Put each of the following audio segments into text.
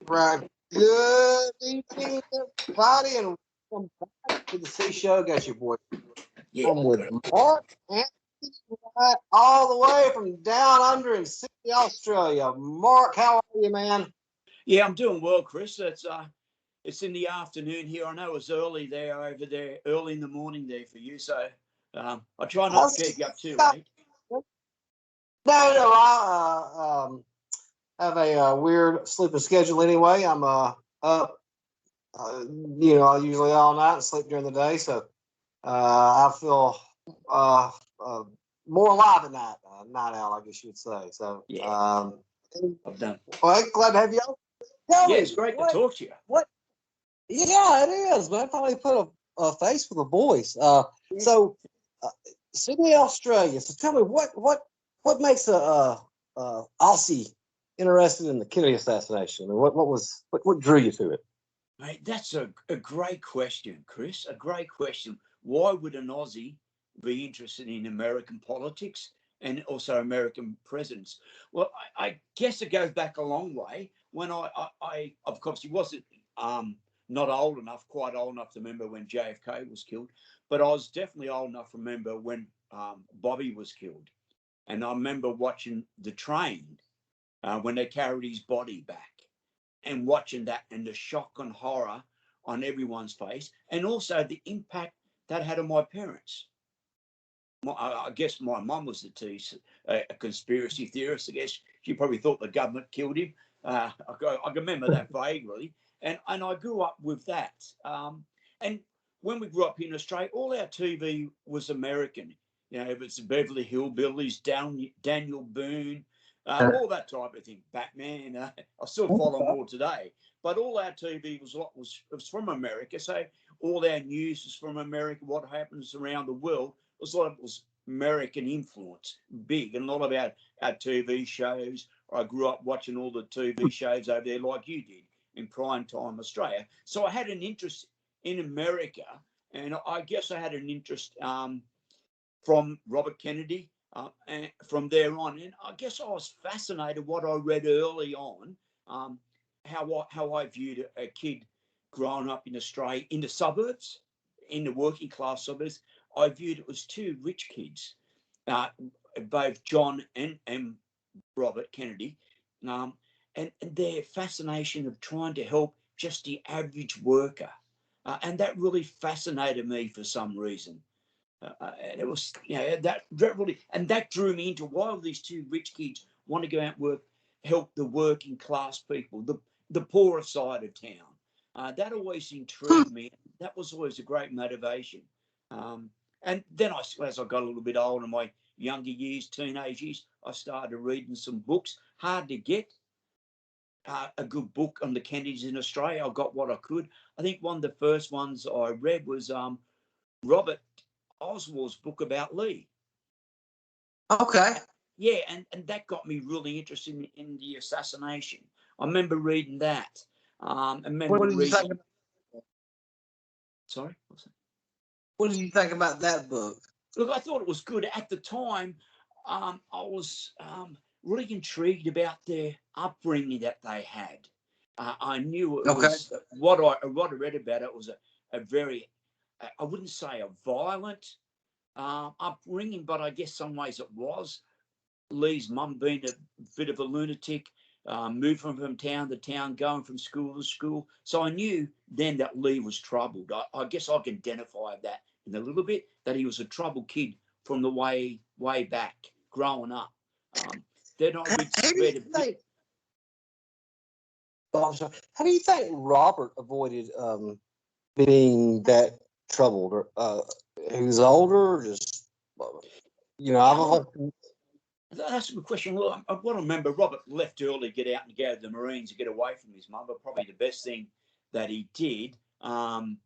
Right. Good evening, everybody, and welcome back to the C Show. Got your boy. Yeah. I'm with Mark Anthony Wright, all the way from down under in Sydney, Australia. Mark, how are you, man? Yeah, I'm doing well, Chris. It's in the afternoon here. I know it's early there over there, early in the morning there for you. So I try not to keep you up too late. No, I have a weird sleeping schedule anyway. I'm up, usually all night and sleep during the day. So I feel uh, uh, more alive at night, night owl, I guess you would say. So, Yeah, I've done. well, glad to have you on. Tell Yeah, me, it's great to talk to you. what? Yeah, it is, man. Finally put a face with a voice. So, uh, Sydney, Australia. So, tell me, what makes a Aussie interested in the Kennedy assassination? I mean, what drew you to it? Mate, that's a great question, Chris. A great question. Why would an Aussie be interested in American politics and also American presidents? Well, I guess it goes back a long way. When I of course, he wasn't not old enough, quite old enough to remember when JFK was killed, but I was definitely old enough to remember when Bobby was killed. And I remember watching the train when they carried his body back and watching that and the shock and horror on everyone's face, and also the impact that had on my parents. I guess my mum was a conspiracy theorist. I guess she probably thought the government killed him. I remember that vaguely, and I grew up with that. And when we grew up here in Australia, all our TV was American. You know, if it's Beverly Hillbillies, Daniel Boone, all that type of thing. Batman. I still follow more today, but all our TV was from America. So all our news is from America. What happens around the world was a lot of it was American influence, big, and a lot of our TV shows. I grew up watching all the TV shows over there, like you did in prime time Australia. So I had an interest in America, and I guess I had an interest from Robert Kennedy. And from there on, and I guess I was fascinated what I read early on, how I viewed a kid growing up in Australia in the suburbs, in the working class suburbs. I viewed it as two rich kids, both John and Robert Kennedy, and their fascination of trying to help just the average worker, and that really fascinated me for some reason. And it was, that really, and that drew me into why all these two rich kids want to go out and work, help the working class people, the poorer side of town. That always intrigued me. That was always a great motivation. And then as I got a little bit older, in my younger years, teenage years, I started reading some books. Hard to get a good book on the Kennedys in Australia. I got what I could. I think one of the first ones I read was Robert Oswald's book about Lee. Okay. Yeah, and that got me really interested in the assassination. I remember reading that. I remember What did you reading. think? Sorry? What did you think about that book? Look, I thought it was good. At the time, I was really intrigued about their upbringing that they had. I knew it was what I read about it was a very, I wouldn't say a violent upbringing, but I guess some ways it was. Lee's mum being a bit of a lunatic, moving from town to town, going from school to school. So I knew then that Lee was troubled. I guess I can identify that in a little bit, that he was a troubled kid from the way back, growing up. Then I read a bit. I'm sorry. How do you think Robert avoided being that troubled? He was older, or just That's a good question. Well, I want to remember Robert left early, get out and go to the Marines and get away from his mum, but probably the best thing that he did. And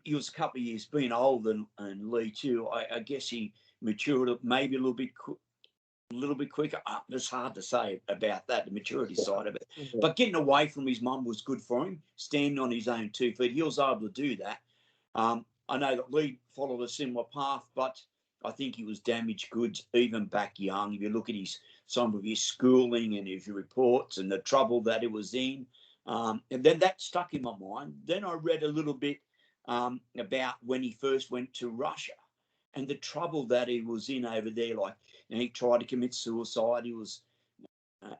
he was a couple of years being older than Lee too. I guess he matured maybe a little bit quicker. It's hard to say about that, the maturity side of it. But getting away from his mum was good for him. Standing on his own 2 feet, he was able to do that. I know that Lee followed a similar path, but I think he was damaged goods even back young. If you look at some of his schooling and his reports and the trouble that he was in, And then that stuck in my mind. Then I read a little bit about when he first went to Russia and the trouble that he was in over there. Like, he tried to commit suicide. He was,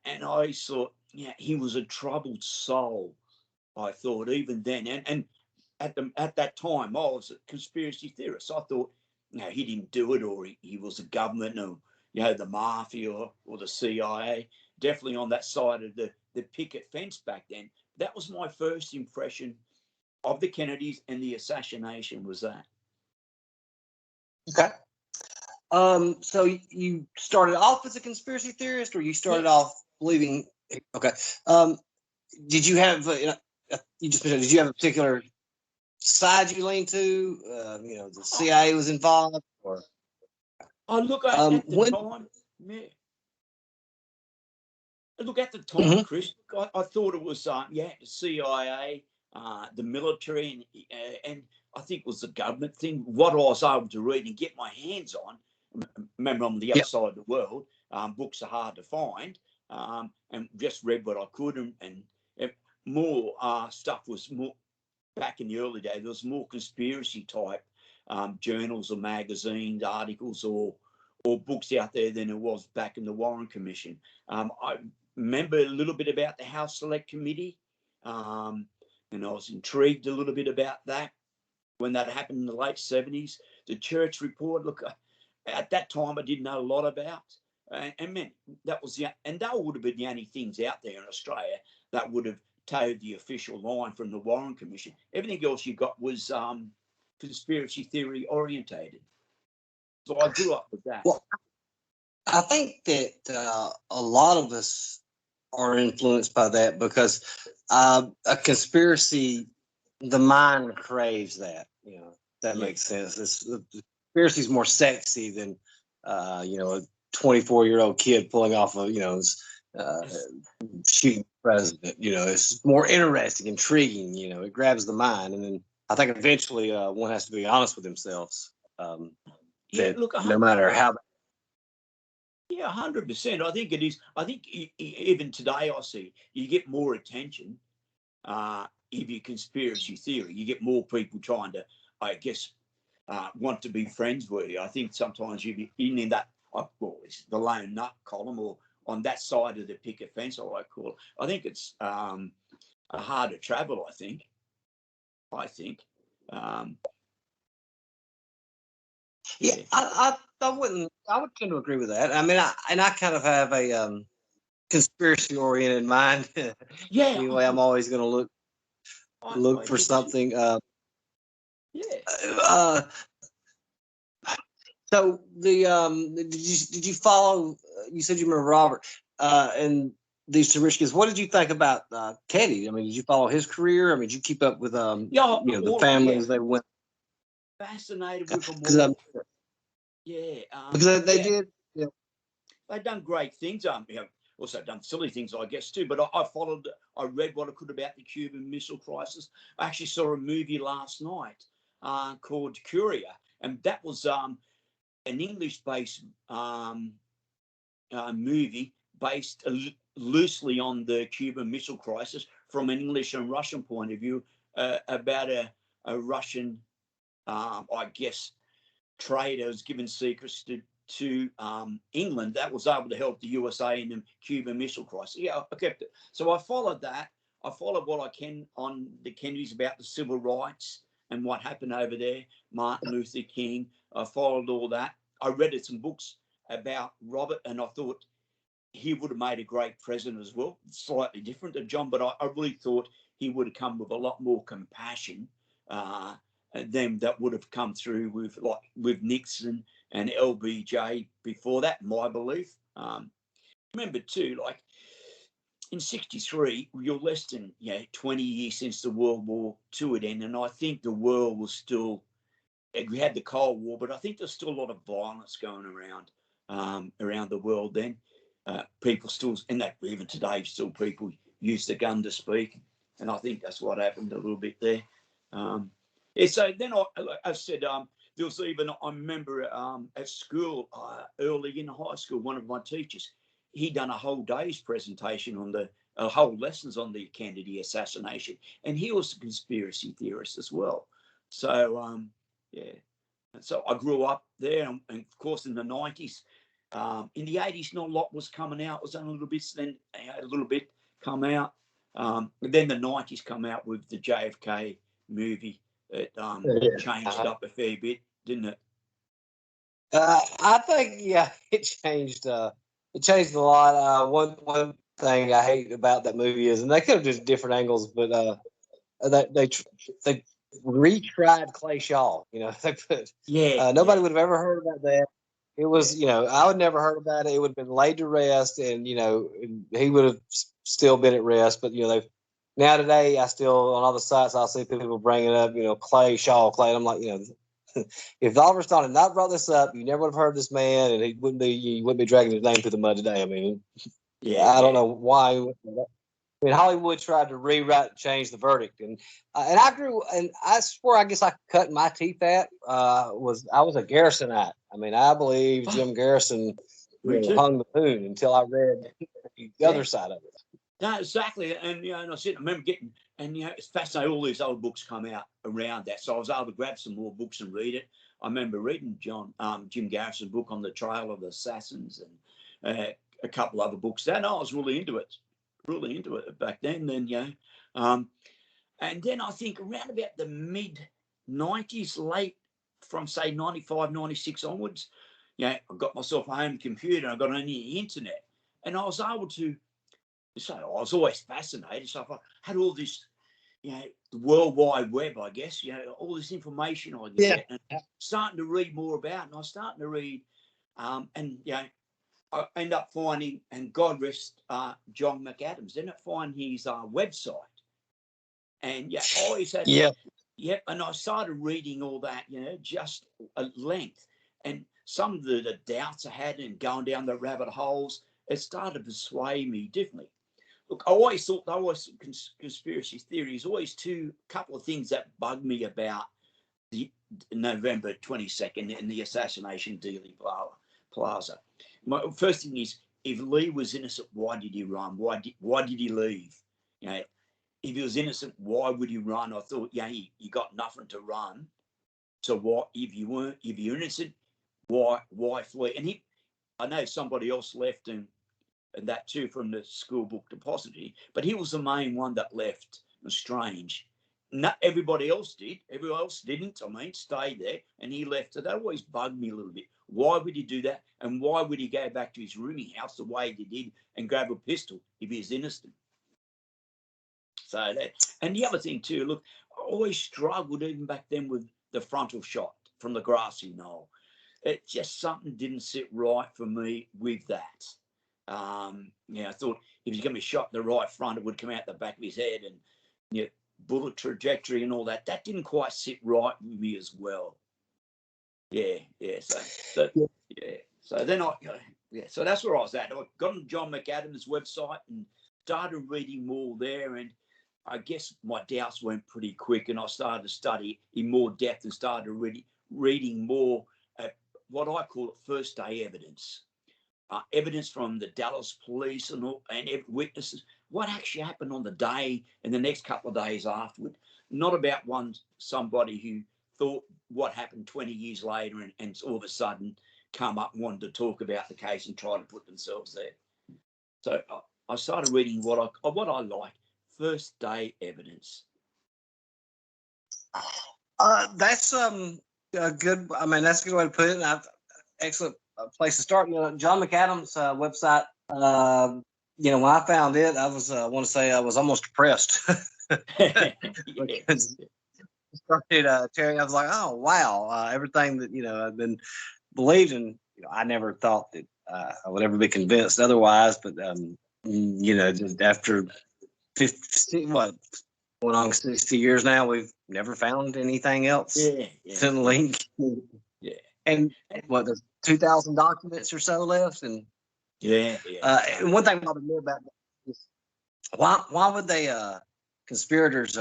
and I thought, yeah, he was a troubled soul. I thought even then, and at that time, I was a conspiracy theorist. I thought, he didn't do it, or he was the government, or the mafia, or the CIA. Definitely on that side of the picket fence back then. That was my first impression of the Kennedys and the assassination. Was that? Okay. So you started off as a conspiracy theorist, or you started off believing? Okay. Did you have? You just mentioned. Did you have a particular side you leaned to? The CIA was involved, or Look at the time. Yeah. Look at the time, Chris. I thought it was the CIA, the military, and I think it was the government thing. What I was able to read and get my hands on. Remember, I'm on the other side of the world. Books are hard to find, and just read what I could, and more stuff was more back in the early days. There was more conspiracy type journals or magazines, articles, or books out there than it was back in the Warren Commission. I remember a little bit about the House Select Committee, and I was intrigued a little bit about that when that happened in the late 70s. The Church Report, look, at that time I didn't know a lot about. And man, that was and that would have been the only things out there in Australia that would have towed the official line from the Warren Commission. Everything else you got was conspiracy theory orientated. So I grew up with that. Well, I think that a lot of us are influenced by that because a conspiracy, the mind craves that. That makes sense. The conspiracy is more sexy than a 24-year-old kid pulling off a shooting the president. It's more interesting, intriguing. It grabs the mind, and then I think eventually one has to be honest with themselves. Look, no matter how. Yeah, 100%. I think it is. I think even today, I see you get more attention if you conspiracy theory. You get more people trying to, I guess, want to be friends with you. I think sometimes you in that, it's the lone nut column, or on that side of the picket fence, I call it. I think it's a harder travel. I think. Yeah, I wouldn't. I would tend to agree with that. I mean, I kind of have a conspiracy oriented mind. Yeah. Anyway, I'm always going to look for something. So did you follow? You said you remember Robert and these Tarishkas. What did you think about Kennedy? I mean, did you follow his career? I mean, did you keep up with the families they went? Fascinated with them all. Because they did. Yeah. They've done great things. Also done silly things, I guess, too. But I read what I could about the Cuban Missile Crisis. I actually saw a movie last night called Curia, and that was an English-based movie based loosely on the Cuban Missile Crisis from an English and Russian point of view, about a Russian, I guess, trader was given secrets to England that was able to help the USA in the Cuban Missile Crisis. Yeah, I kept it. So I followed that. I followed what I can on the Kennedys about the civil rights and what happened over there, Martin Luther King. I followed all that. I read some books about Robert, and I thought he would have made a great president as well. Slightly different to John, but I really thought he would have come with a lot more compassion than that would have come through with Nixon and LBJ before that, my belief. Remember too, like in '63, you're less than 20 years since the World War II had ended, and I think the world was still. We had the Cold War, but I think there's still a lot of violence going around the world then. People still, and that even today, still people use the gun to speak, and I think that's what happened a little bit there. So then I said, there was even, I remember at school, early in high school, one of my teachers, he done a whole day's presentation on the whole lessons on the Kennedy assassination, and he was a conspiracy theorist as well. So yeah, and so I grew up there, and of course in the 90s, in the 80s, not a lot was coming out. It was only a little bit, then a little bit come out. Then the 90s come out with the JFK movie. It changed up a fair bit, didn't it? I think it changed. It changed a lot. One thing I hate about that movie is, and they could have just different angles, but they retried Clay Shaw. They put nobody would have ever heard about that. It was I would never heard about it. It would have been laid to rest, and he would have still been at rest. But they've now today I still on all the sites I'll see people bringing up Clay Shaw Clay. And I'm like if Oliver Stone had not brought this up, you never would have heard this man, and you wouldn't be dragging his name through the mud today. I mean, I don't know why. I mean, Hollywood tried to rewrite, change the verdict, and I grew, and I swear, I guess I cut my teeth at I was a Garrisonite. I mean, I believe Jim Garrison hung the moon until I read the other side of it. No, exactly, and and I remember getting, and it's fascinating. All these old books come out around that, so I was able to grab some more books and read it. I remember reading Jim Garrison's book on the Trail of the Assassins, and a couple other books. That I was really into it back then. And then I think around about the mid 90s, late from say 95, 96 onwards, I got myself a home computer and I got on the internet, and I was able to. So I was always fascinated. So I had all this, the World Wide Web, I guess, all this information I get, and starting to read more about it. And I was starting to read, and I end up finding, and God rest John McAdams, ended up finding his website. And I always had, and I started reading all that, just at length. And some of the doubts I had and going down the rabbit holes, it started to sway me differently. Look, I always thought there was conspiracy theories, always couple of things that bugged me about the November 22nd and the assassination of Dealey Plaza. My first thing is, if Lee was innocent, why did he run? Why did he leave? If he was innocent, why would he run? I thought, you got nothing to run. So what? If you're innocent, why flee? And I know somebody else left, and that too from the school book depository, but he was the main one that left. It was strange. Not everybody else did. Everyone else didn't. Stayed there, and he left. So that always bugged me a little bit. Why would he do that? And why would he go back to his rooming house the way he did and grab a pistol if he's innocent? So that, and the other thing too, look, I always struggled even back then with the frontal shot from the grassy knoll. It just something didn't sit right for me with that. I thought if he's going to be shot in the right front, it would come out the back of his head, and bullet trajectory and all that. That didn't quite sit right with me as well. So then so that's where I was at. I got on John McAdams' website and started reading more there, and I guess my doubts went pretty quick, and I started to study in more depth and started reading more what I call it first day evidence. Evidence from the Dallas police and witnesses, what actually happened on the day and the next couple of days afterward. Not about somebody who thought what happened 20 years later and all of a sudden come up and wanted to talk about the case and try to put themselves there. So I started reading what I like, first day evidence. That's good. I mean, that's a good way to put it. Excellent place to start. John McAdams' website. When I found it, I was want to say I was almost depressed. Because started Terry, I was like, oh wow, everything that I've been believed in. I never thought that I would ever be convinced otherwise. But just after 50, going on 60 years now, we've never found anything else to link. And there's 2,000 documents or so left, and and one thing I want to know about is why would they conspirators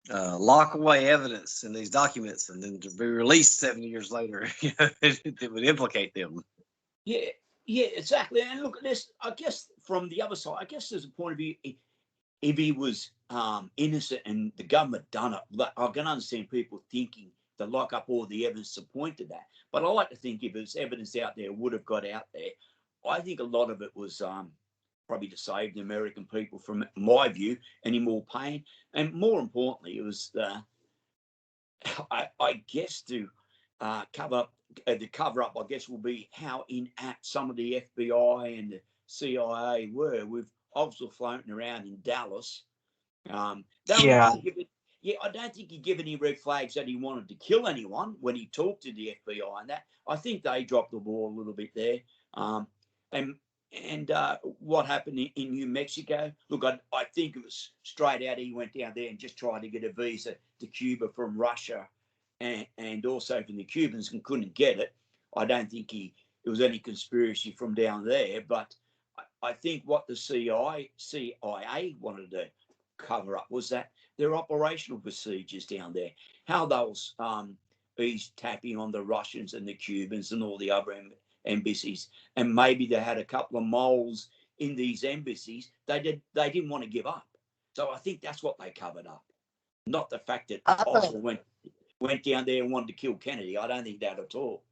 lock away evidence in these documents and then to be released 70 years later? It would implicate them. Yeah, exactly. And look at this. I guess from the other side, I guess there's a point of view. If he was innocent and the government done it, I can understand people thinking to lock up all the evidence to point to that. But I like to think if there's evidence out there, would have got out there. I think a lot of it was probably to save the American people from, my view, any more pain. And more importantly, it was, I guess, to cover up, the cover up, I guess, will be how inept some of the FBI and the CIA were. We've obviously floating around in Dallas. Yeah. I don't think he gave any red flags that he wanted to kill anyone when he talked to the FBI and that. I think they dropped the ball a little bit there. And what happened in New Mexico? Look, I think it was straight out. He went down there and just tried to get a visa to Cuba from Russia, and also from the Cubans, and couldn't get it. I don't think it was any conspiracy from down there. But I think what the CIA wanted to cover up was that their operational procedures down there, how those ease tapping on the Russians and the Cubans and all the other embassies, and maybe they had a couple of moles in these embassies they didn't want to give up. So I think that's what they covered up, not the fact that Oswald went down there and wanted to kill Kennedy. I don't think that at all.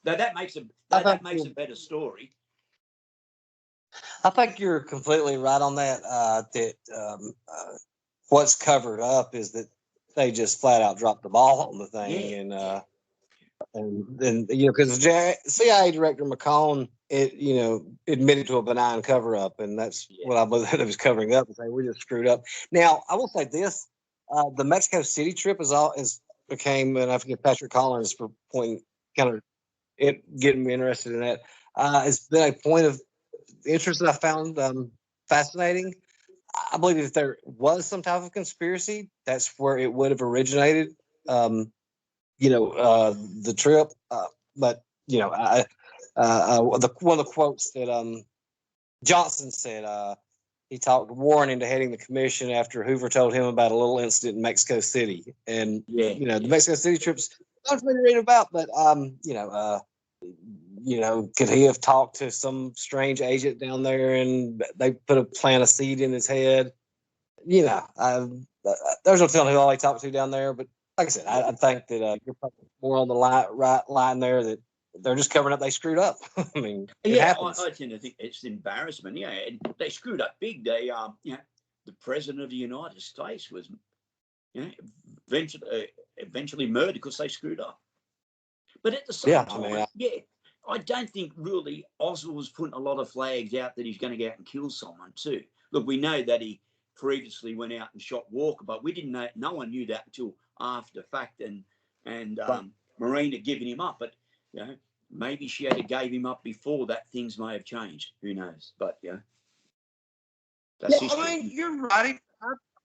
Though that makes a better story. I think you're completely right on that. What's covered up is that they just flat out dropped the ball on the thing, and then because CIA Director McCone, admitted to a benign cover up, and that's what I believe that it was covering up. And say we're just screwed up. Now I will say this: the Mexico City trip became, and I forget Patrick Collins for pointing kind of getting me interested in that. It's been a point of interest that I found fascinating. I believe if there was some type of conspiracy, that's where it would have originated. The trip, but one of the quotes that Johnson said, he talked Warren into heading the commission after Hoover told him about a little incident in Mexico City, and the Mexico City trips not familiar to read about, but could he have talked to some strange agent down there and they plant a seed in his head? There's no telling who all he talked to down there. But like I said, I think that you're probably more on the right line there, that they're just covering up. They screwed up. I mean, it happens. I tend to think it's embarrassment. Yeah, and they screwed up big. They, the president of the United States was, eventually murdered because they screwed up. But at the same time, I don't think really Oswald was putting a lot of flags out that he's going to go out and kill someone too. Look, we know that he previously went out and shot Walker, but we didn't know. No one knew that until after the fact, and Marine had given him up. But maybe she had gave him up before that. Things may have changed. Who knows? But that's history. I mean, you're right.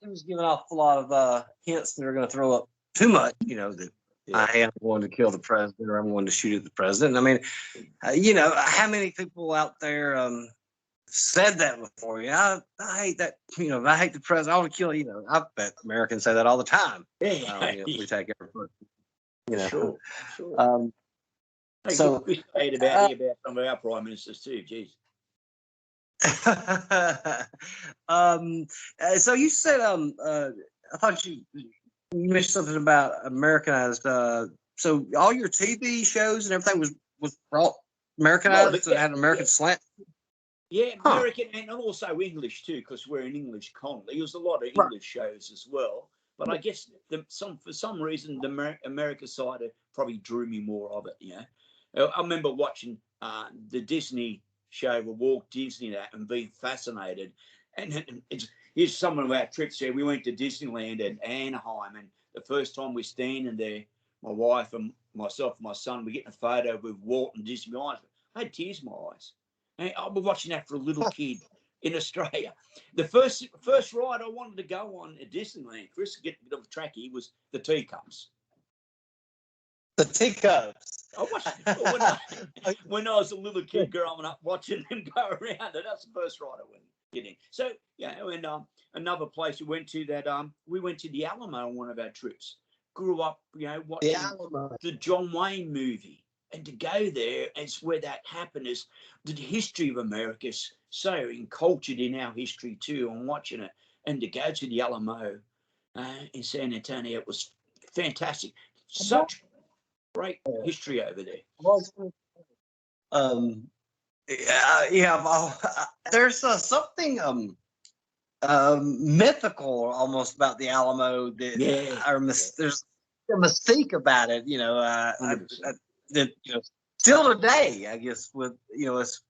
He was giving off a lot of hints that are going to throw up too much. That. Yeah. I am one to kill the president, or I'm one to shoot at the president. I mean, how many people out there said that before? I hate that. I hate the president. I want to kill. I bet Americans say that all the time. We take every. Sure. So we say it about some of our prime ministers too. Jeez. So you said I thought you mentioned something about Americanized. So all your TV shows and everything was brought Americanized and had an American slant. Yeah, American and also English too, because we're an English colony. There was a lot of English shows as well. But I guess for some reason the America side probably drew me more of it. I remember watching the Disney show with Walt Disney and being fascinated. And here's some of our trips there. We went to Disneyland at Anaheim, and the first time we're standing there, my wife and myself and my son, we're getting a photo with Walt and Disney eyes. I had tears in my eyes. And I was watching that for a little kid in Australia. The first ride I wanted to go on at Disneyland, Chris, to get a bit of a trackie, was the teacups. The teacups. I watched it when I was a little kid growing up, watching them go around. That's the first ride I went getting. So and another place we went to we went to the Alamo on one of our trips. Grew up, watching the John Wayne movie, and to go there, it's where that happened. Is the history of America is so encultured in our history too. I'm watching it, and to go to the Alamo in San Antonio, it was fantastic. Such great history over there. There's something mythical almost about the Alamo. There's a mystique about it, that still today, I guess, with it's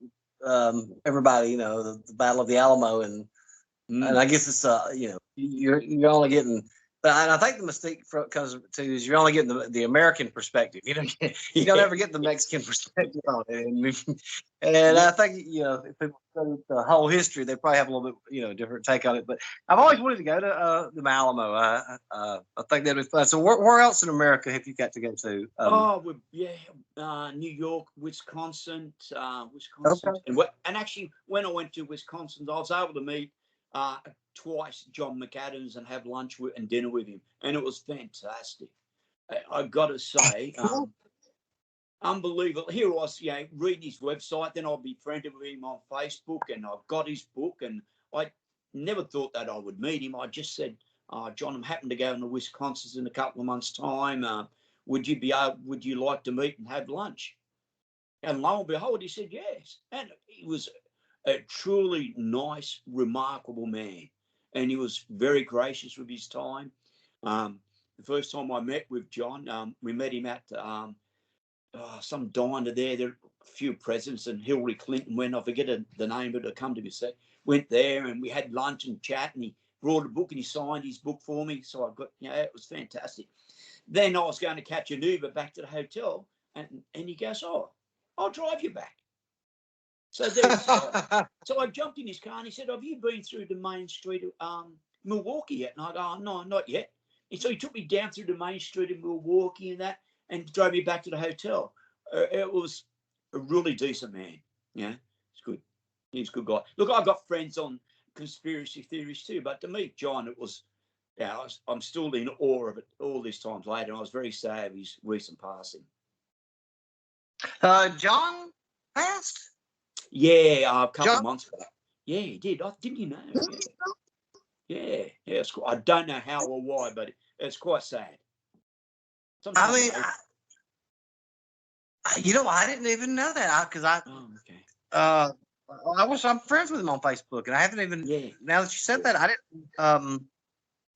everybody, the Battle of the Alamo, and I guess it's you're only getting. But I think the mistake comes to is you're only getting the American perspective. You don't ever get the Mexican perspective on it. And I think if people study the whole history, they probably have a little bit different take on it. But I've always wanted to go to the Alamo. I think that'd be fun. So where else in America have you got to go to? New York, Wisconsin. Okay. And actually, when I went to Wisconsin, I was able to meet twice John McAdams and have lunch and dinner with him, and it was fantastic. I got to say, unbelievable. Here I was, reading his website, then I befriended with him on Facebook, and I got his book, and I never thought that I would meet him. I just said, John, I'm happy to go to Wisconsin in a couple of months' time. Would you like to meet and have lunch? And lo and behold, he said yes. And he was a truly nice, remarkable man. And he was very gracious with his time. The first time I met with John, we met him at some diner there. There were a few presidents, and Hillary Clinton went. I forget the name, but it come to me. So went there, and we had lunch and chat, and he brought a book, and he signed his book for me. So I got, it was fantastic. Then I was going to catch an Uber back to the hotel, and he goes, "Oh, I'll drive you back." So so I jumped in his car, and he said, "Have you been through the main street of Milwaukee yet?" And I go, "Oh, no, not yet." And so he took me down through the main street of Milwaukee and drove me back to the hotel. It was a really decent man. It's good. He's a good guy. Look, I've got friends on conspiracy theories too, but to meet John, it was, I'm still in awe of it all these times later. And I was very sad of his recent passing. John passed? Yeah, a couple of months back. Yeah, he did. Didn't you know? Yeah. It's cool. I don't know how or why, but it's quite sad. Sometimes I didn't even know that because I'm friends with him on Facebook, and I haven't even. Yeah. Now that you said that, I didn't.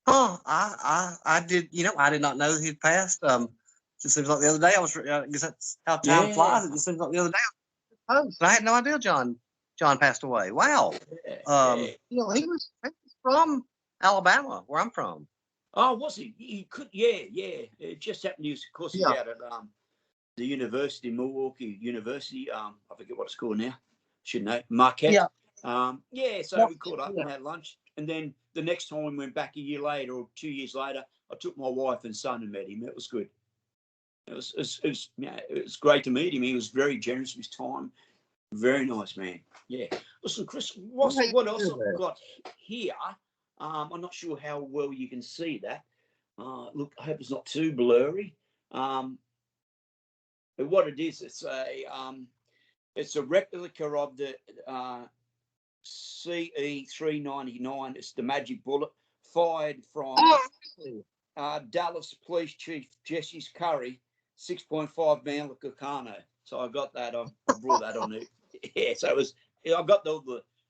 I did. I did not know that he'd passed. It just seems like the other day I guess that's how time flies. It just seems like the other day I had no idea John passed away. Wow. He was from Alabama, where I'm from. Oh, was he? He could. Yeah. It just happened. Of course, he's out at the university, Milwaukee University. I forget what it's called now. Should know. Marquette. Yeah. So we caught up and had lunch, and then the next time we went back a year later or 2 years later, I took my wife and son and met him. It was good. It was great to meet him. He was very generous with his time. Very nice man. Yeah. Listen, Chris, what else I've got here? I'm not sure how well you can see that. Look, I hope it's not too blurry. But what it is, it's a replica of the CE-399. It's the Magic Bullet, fired from Dallas Police Chief Jesse Curry, 6.5 Meccano. So I got that. I brought that on it. Yeah. So it was. I've got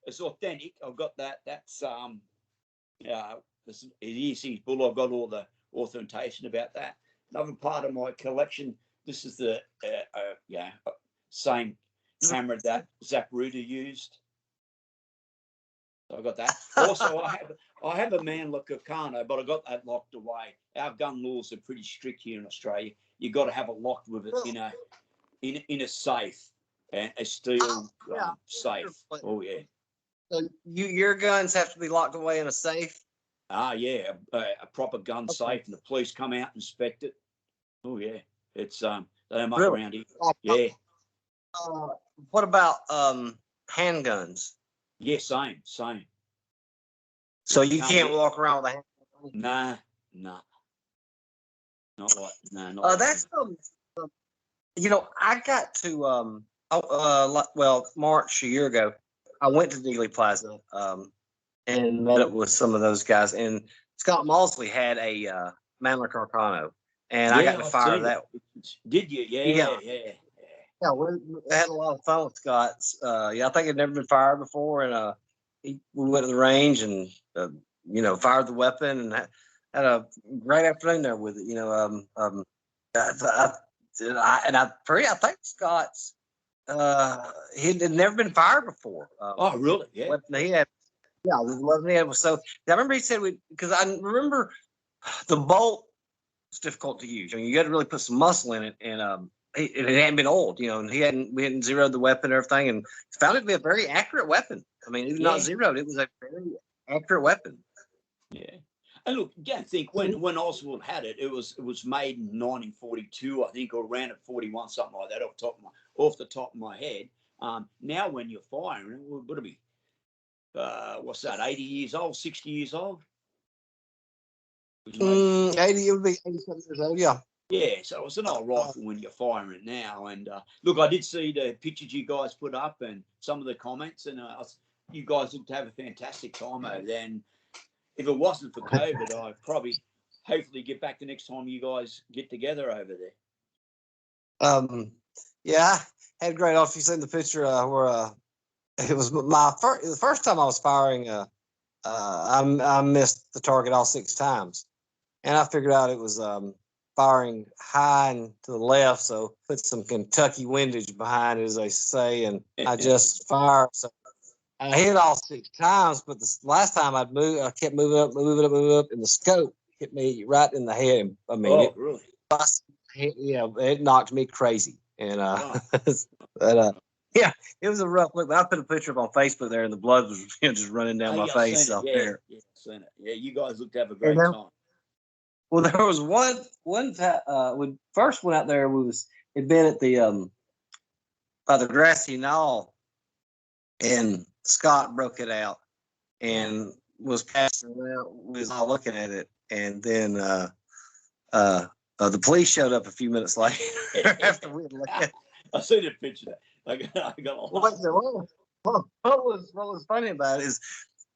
it's authentic. I've got that. That's it is his bullet. I've got all the authentication about that. Another part of my collection. This is the same camera that Zapruder used. So I got that. Also, I have a Meccano, but I got that locked away. Our gun laws are pretty strict here in Australia. You got to have it locked with it in a safe, and a steel safe. Oh yeah. So your guns have to be locked away in a safe. Yeah, a proper gun safe, and the police come out and inspect it. Oh yeah, it's they don't muck around here. Yeah. What about handguns? Yeah, same. So you can't walk around with a handgun? Nah. Not like. That's I got to March a year ago. I went to Dealey Plaza and met up with some of those guys. And Scott Mosley had a Mantler Carcano, and I got to I've fire seen that. it. Did you? Yeah. Yeah, we had a lot of fun with Scott. I think he'd never been fired before, and we went to the range and fired the weapon and had a great afternoon there with it. I think Scott's he had never been fired before. Oh, really? Yeah. He had, the weapon he had was so. I remember he said because I remember the bolt was difficult to use. You had to really put some muscle in it, and it hadn't been oiled, and we hadn't zeroed the weapon and everything, and found it to be a very accurate weapon. I mean, even not zeroed, it was a very accurate weapon. Yeah. And look, I think when Oswald had it, it was made in 1942, I think, or around at 41, something like that, off the top of my head. Now when you're firing, it would be what's that, 80 years old, 60 years old? 80, it would be 87 years old, yeah. Yeah, so it's an old rifle when you're firing it now. And look, I did see the pictures you guys put up and some of the comments, and you guys looked to have a fantastic time over there. And if it wasn't for COVID, I'd probably hopefully get back the next time you guys get together over there. Yeah, I had a great off. You seen the picture where it was the first time I was firing. I missed the target all 6 times, and I figured out it was firing high and to the left, so put some Kentucky windage behind it, as they say, and I just fired. So I hit all 6 times, but the last time I kept moving up, and the scope hit me right in the head. I mean, really? It knocked me crazy, and yeah, it was a rough look. But I put a picture up on Facebook there, and the blood was just running down my face out there. Yeah, I've seen it. Yeah, you guys looked to have a great time. Well, there was one time when first went out there. It'd been at the by the grassy knoll, and Scott broke it out and was passing it out. We was all looking at it, and then the police showed up a few minutes later after we had looked at it. I seen the picture. I got what was funny about it is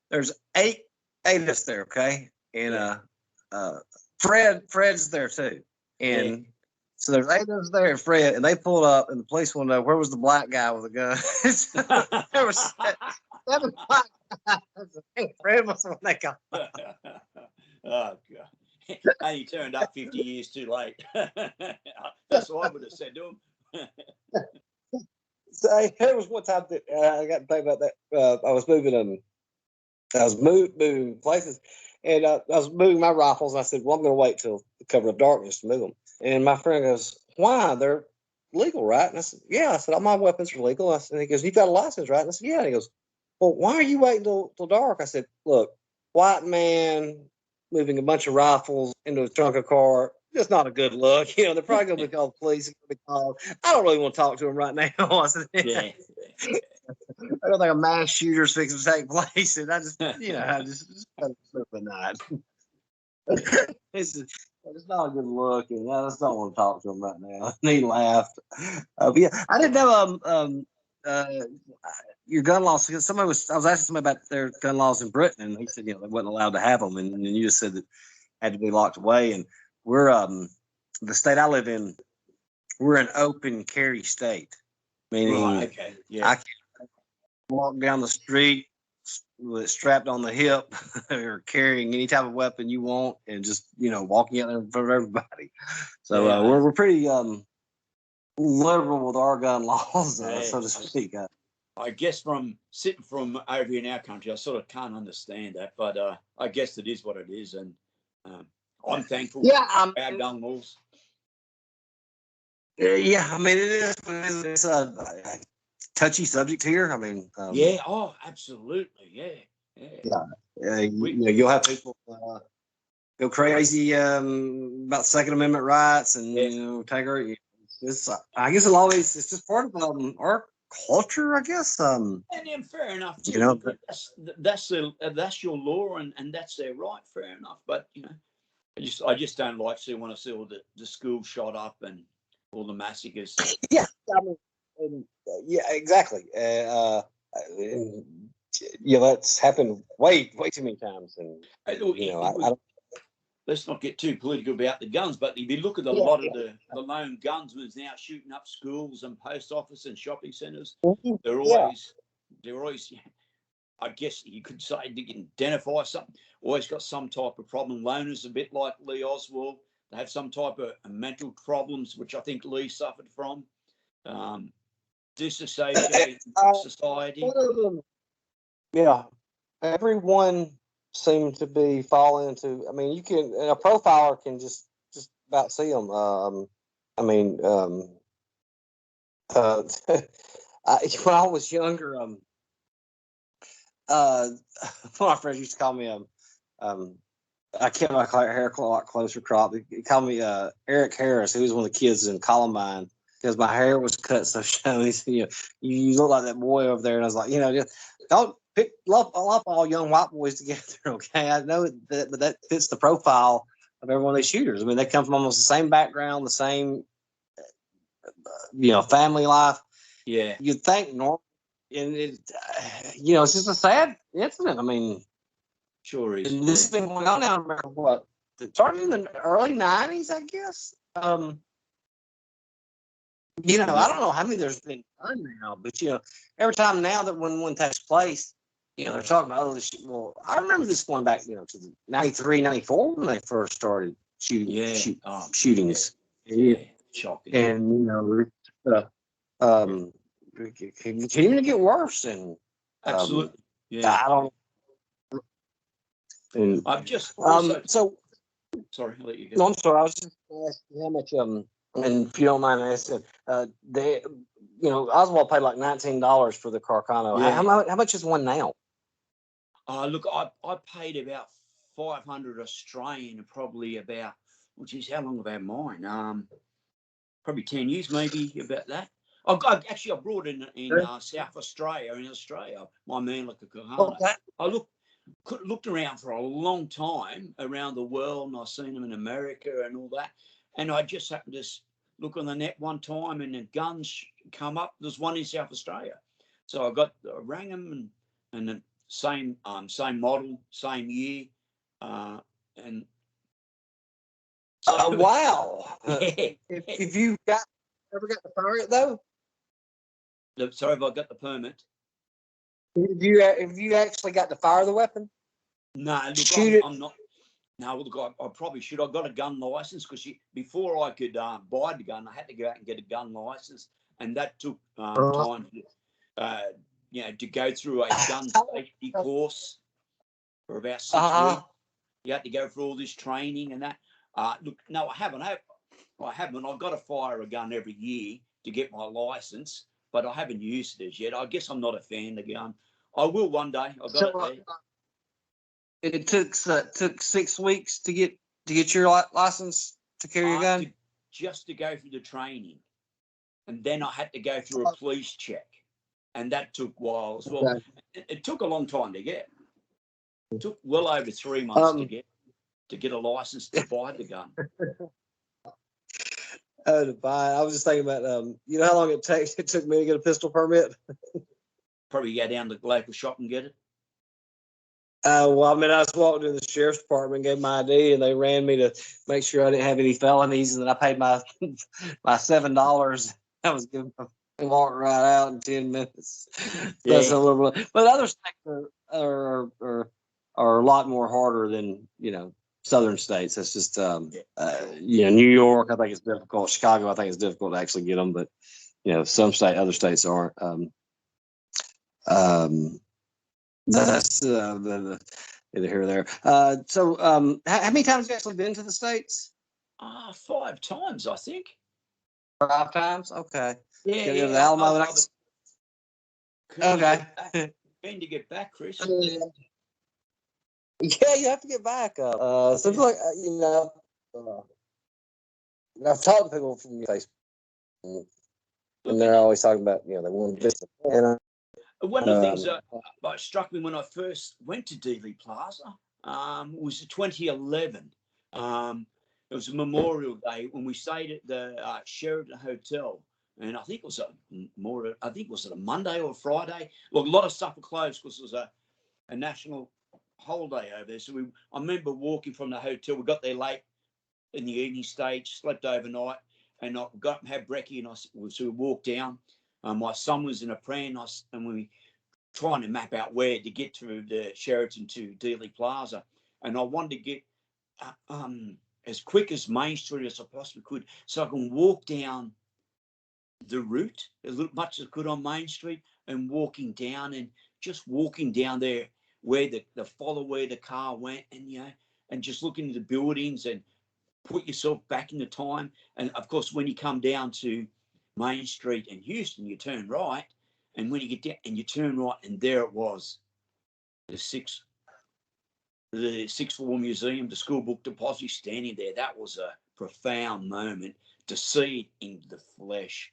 there's eight of us there, okay, and Fred's there too, and so there's 8 of us there, and Fred, and they pulled up, and the police wanted to know where was the black guy with the gun. There was 7 black guys. Fred was the one that got. Oh God! And he turned up 50 years too late. That's what I would have said to him. So there was one time that I got to think about that. I was moving places, and I was moving my rifles. And I said, "Well, I'm going to wait till the cover of darkness to move them." And my friend goes, "Why? They're legal, right?" And I said, "Yeah." I said, "All my weapons are legal." And he goes, "You got a license, right?" And I said, "Yeah." And he goes, "Well, why are you waiting till dark?" I said, "Look, white man moving a bunch of rifles into a trunk of a car, just not a good look. They're probably going to be called the police. I don't really want to talk to them right now." I said, Yeah. I don't think a mass shooter's fixing to take place. And I just sleep at night. It's not a good look, and I just don't want to talk to him right now. And he laughed. But yeah, I didn't know your gun laws. Because I was asking somebody about their gun laws in Britain, and he said they wasn't allowed to have them, and you just said that had to be locked away. And we're the state I live in, we're an open carry state, meaning I can walk down the street with it strapped on the hip or carrying any type of weapon you want, and just walking out there in front of everybody. So we're pretty liberal with our gun laws, so to speak. I guess from sitting from over here in our country, I sort of can't understand that, but I guess it is what it is, and I'm thankful for our gun laws. Yeah, I mean, it is. It's a touchy subject here. I mean, absolutely, you'll have people go crazy about Second Amendment rights, and take our. I guess it's just part of our culture, I guess. And then fair enough. That's your law, and that's their right. Fair enough, but I just don't want to see all the schools shot up and all the massacres. Yeah, I mean, yeah, exactly. That's happened way too many times, and I don't. Let's not get too political about the guns, but if you look at a Yeah, lot of yeah. the lone gunsmen now shooting up schools and post office and shopping centres, Mhm. they're Yeah. always, I guess you could say, they can identify something. Always got some type of problem. Loners, a bit like Lee Oswald, they have some type of mental problems, which I think Lee suffered from. Disassociating from society. Yeah, everyone seemed to be falling into. I mean, you can a profiler can just about see them. I mean, when I was younger, one of my friends used to call me I kept my hair a lot closer crop. He called me Eric Harris, who was one of the kids in Columbine, because my hair was cut so showy. You look like that boy over there. And I was like, just don't lump all young white boys together, okay? I know that, but that fits the profile of every one of these shooters. I mean, they come from almost the same background, the same, family life. Yeah. You'd think normal, and it's just a sad incident. I mean, sure is. and this has been going on now. Remember what? It started in the early '90s, I guess. I don't know how many there's been done now, but every time now that when one takes place, they're talking about this. Well, I remember this going back, to the '93, '94 when they first started shootings. Yeah, shocking. And it continuing to get worse, and absolutely, yeah. I don't. And I've just also, sorry, I'll let you go. No, I'm sorry. I was just asking how much and if you don't mind asking, Oswald paid like $19 for the Carcano. Yeah. How much is one now? Look, I paid about 500 Australian, probably about, which is how long have I had mine? Probably 10 years, maybe about that. I brought in South Australia, my man like a Carcano. Okay. I looked around for a long time around the world, and I've seen them in America and all that. And I just happened to look on the net one time, and the guns come up. There's one in South Australia, so I rang them, and the same model, same year, and so, wow. Yeah. If you ever got to fire it though? Sorry, if I got the permit. If you actually got to fire the weapon? No, look, I'm not. No, look, I probably should. I got a gun license because before I could buy the gun, I had to go out and get a gun license, and that took time to go through a gun safety course for about 6 weeks. You had to go through all this training and that. Look, no, I haven't. I've got to fire a gun every year to get my license, but I haven't used it as yet. I guess I'm not a fan of the gun. I will one day. I got it there. It took 6 weeks to get your license to carry a gun? Just to go through the training. And then I had to go through a police check. And that took a while as well. Okay. It took a long time to get. It took well over 3 months to get a license to buy the gun. To buy. I was just thinking about how long it took me to get a pistol permit. Probably go down to the local shop and get it. Well, I mean, I just walked into the sheriff's department, gave my ID, and they ran me to make sure I didn't have any felonies, and then I paid my $7. I was given walk right out in 10 minutes. Yeah. That's a little, but other states are a lot more harder than southern states. That's just New York, I think it's difficult. Chicago, I think it's difficult to actually get them, but other states aren't. That's either here or there. So how many times have you actually been to the States? 5 times, I think. 5 times? Okay. Yeah. The Alamo. Okay. Keen to get back, Chris. Yeah, you have to get back. Seems like I've talked to people from Facebook, and they're always talking about they want to visit. One of the things that struck me when I first went to Dealey Plaza was 2011. It was a Memorial Day when we stayed at the Sheraton Hotel, and I think it was a Monday or a Friday. Look, a lot of stuff were closed because it was a national holiday over there. So I remember walking from the hotel. We got there late in the evening stage, slept overnight, and I got up and had brekkie, and so we walked down. My son was in a pram, and we were trying to map out where to get through the Sheraton to Dealey Plaza, and I wanted to get as quick as Main Street as I possibly could, so I can walk down the route as much as I could on Main Street, and walking down and just walking down there where follow where the car went, and and just looking at the buildings and put yourself back in the time. And of course, when you come down to Main Street in Houston, you turn right, and when you get down and you turn right, and there it was, the sixth floor museum, the school book depository standing there. That was a profound moment to see it in the flesh,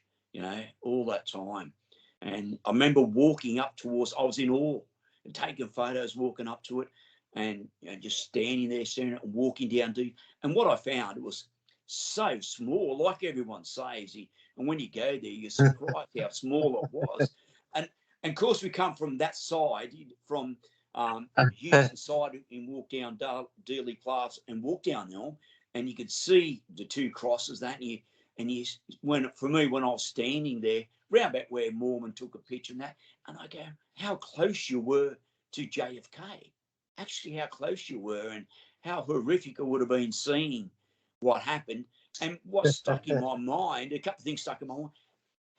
all that time. And I remember walking up towards, I was in awe and taking photos, walking up to it, and just standing there, staring at it, and walking down deep. And what I found, it was so small, like everyone says. And when you go there, you're surprised how small it was. And of course, we come from that side, from Houston side, and walk down Dealey Plaza and walk down there, and you could see the two crosses. When I was standing there, round about where Mormon took a picture and I go, how close you were to JFK. Actually, how close you were, and how horrific it would have been seeing what happened. And what stuck in my mind, a couple of things stuck in my mind,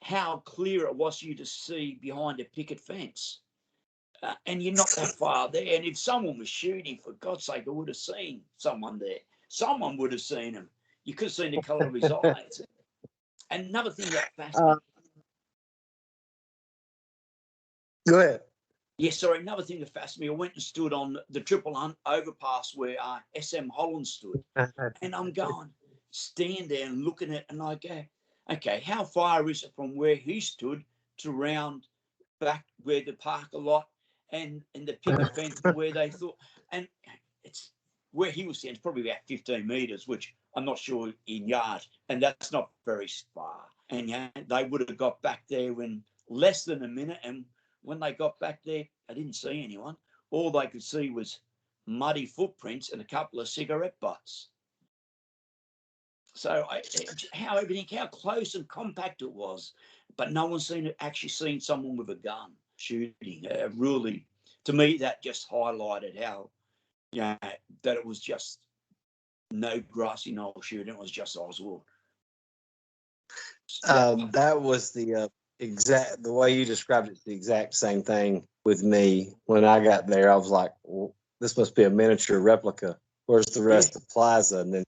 how clear it was for you to see behind a picket fence. And you're not that far there. And if someone was shooting, for God's sake, I would have seen someone there. Someone would have seen him. You could have seen the colour of his eyes. And another thing that fascinated Go ahead. Yes, sorry. Another thing that fascinated me, I went and stood on the triple overpass where SM Holland stood. And I'm going, stand there and looking at it, and I go, okay, how far is it from where he stood to round back where the parking lot and the picket fence where they thought, and it's where he was standing, it's probably about 15 metres, which I'm not sure in yards, and that's not very far. And they would have got back there in less than a minute, and when they got back there, I didn't see anyone. All they could see was muddy footprints and a couple of cigarette butts. So how close and compact it was, but no one's actually seen someone with a gun shooting. Really, to me, that just highlighted how, that it was just no grassy knoll shooting. It was just Oswald. That was the way you described it, the exact same thing with me. When I got there, I was like, well, this must be a miniature replica. Where's the rest of the plaza? And then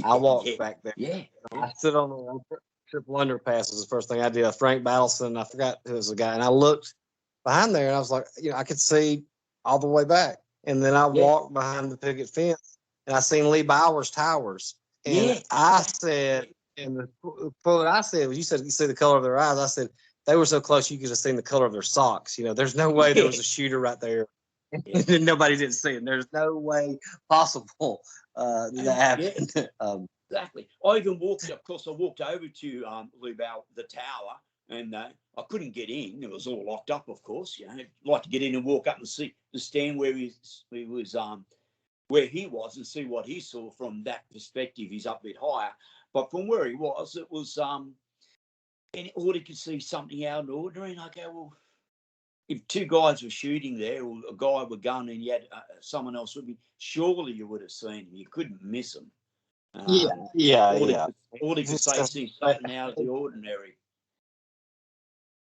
I walked back there. Yeah. I stood on the triple underpass was the first thing I did. Frank Battleson, I forgot who was the guy. And I looked behind there and I was like, I could see all the way back. And then I walked behind the picket fence and I seen Lee Bowers Towers. And I said, and the quote I said was, you said you see the color of their eyes. I said, they were so close you could have seen the color of their socks. There's no way there was a shooter right there. Nobody didn't see it. There's no way possible that happened. Exactly. I even walked, of course, I walked over to the tower, and I couldn't get in. It was all locked up, of course. I'd like to get in and walk up and see the stand where he was and see what he saw from that perspective. He's up a bit higher. But from where he was, it was, and all he could see something out of the ordinary. And I go, well, if two guys were shooting there, or a guy with a gun and you had someone else with me, surely you would have seen him. You couldn't miss him. All he could say is see something out of the ordinary.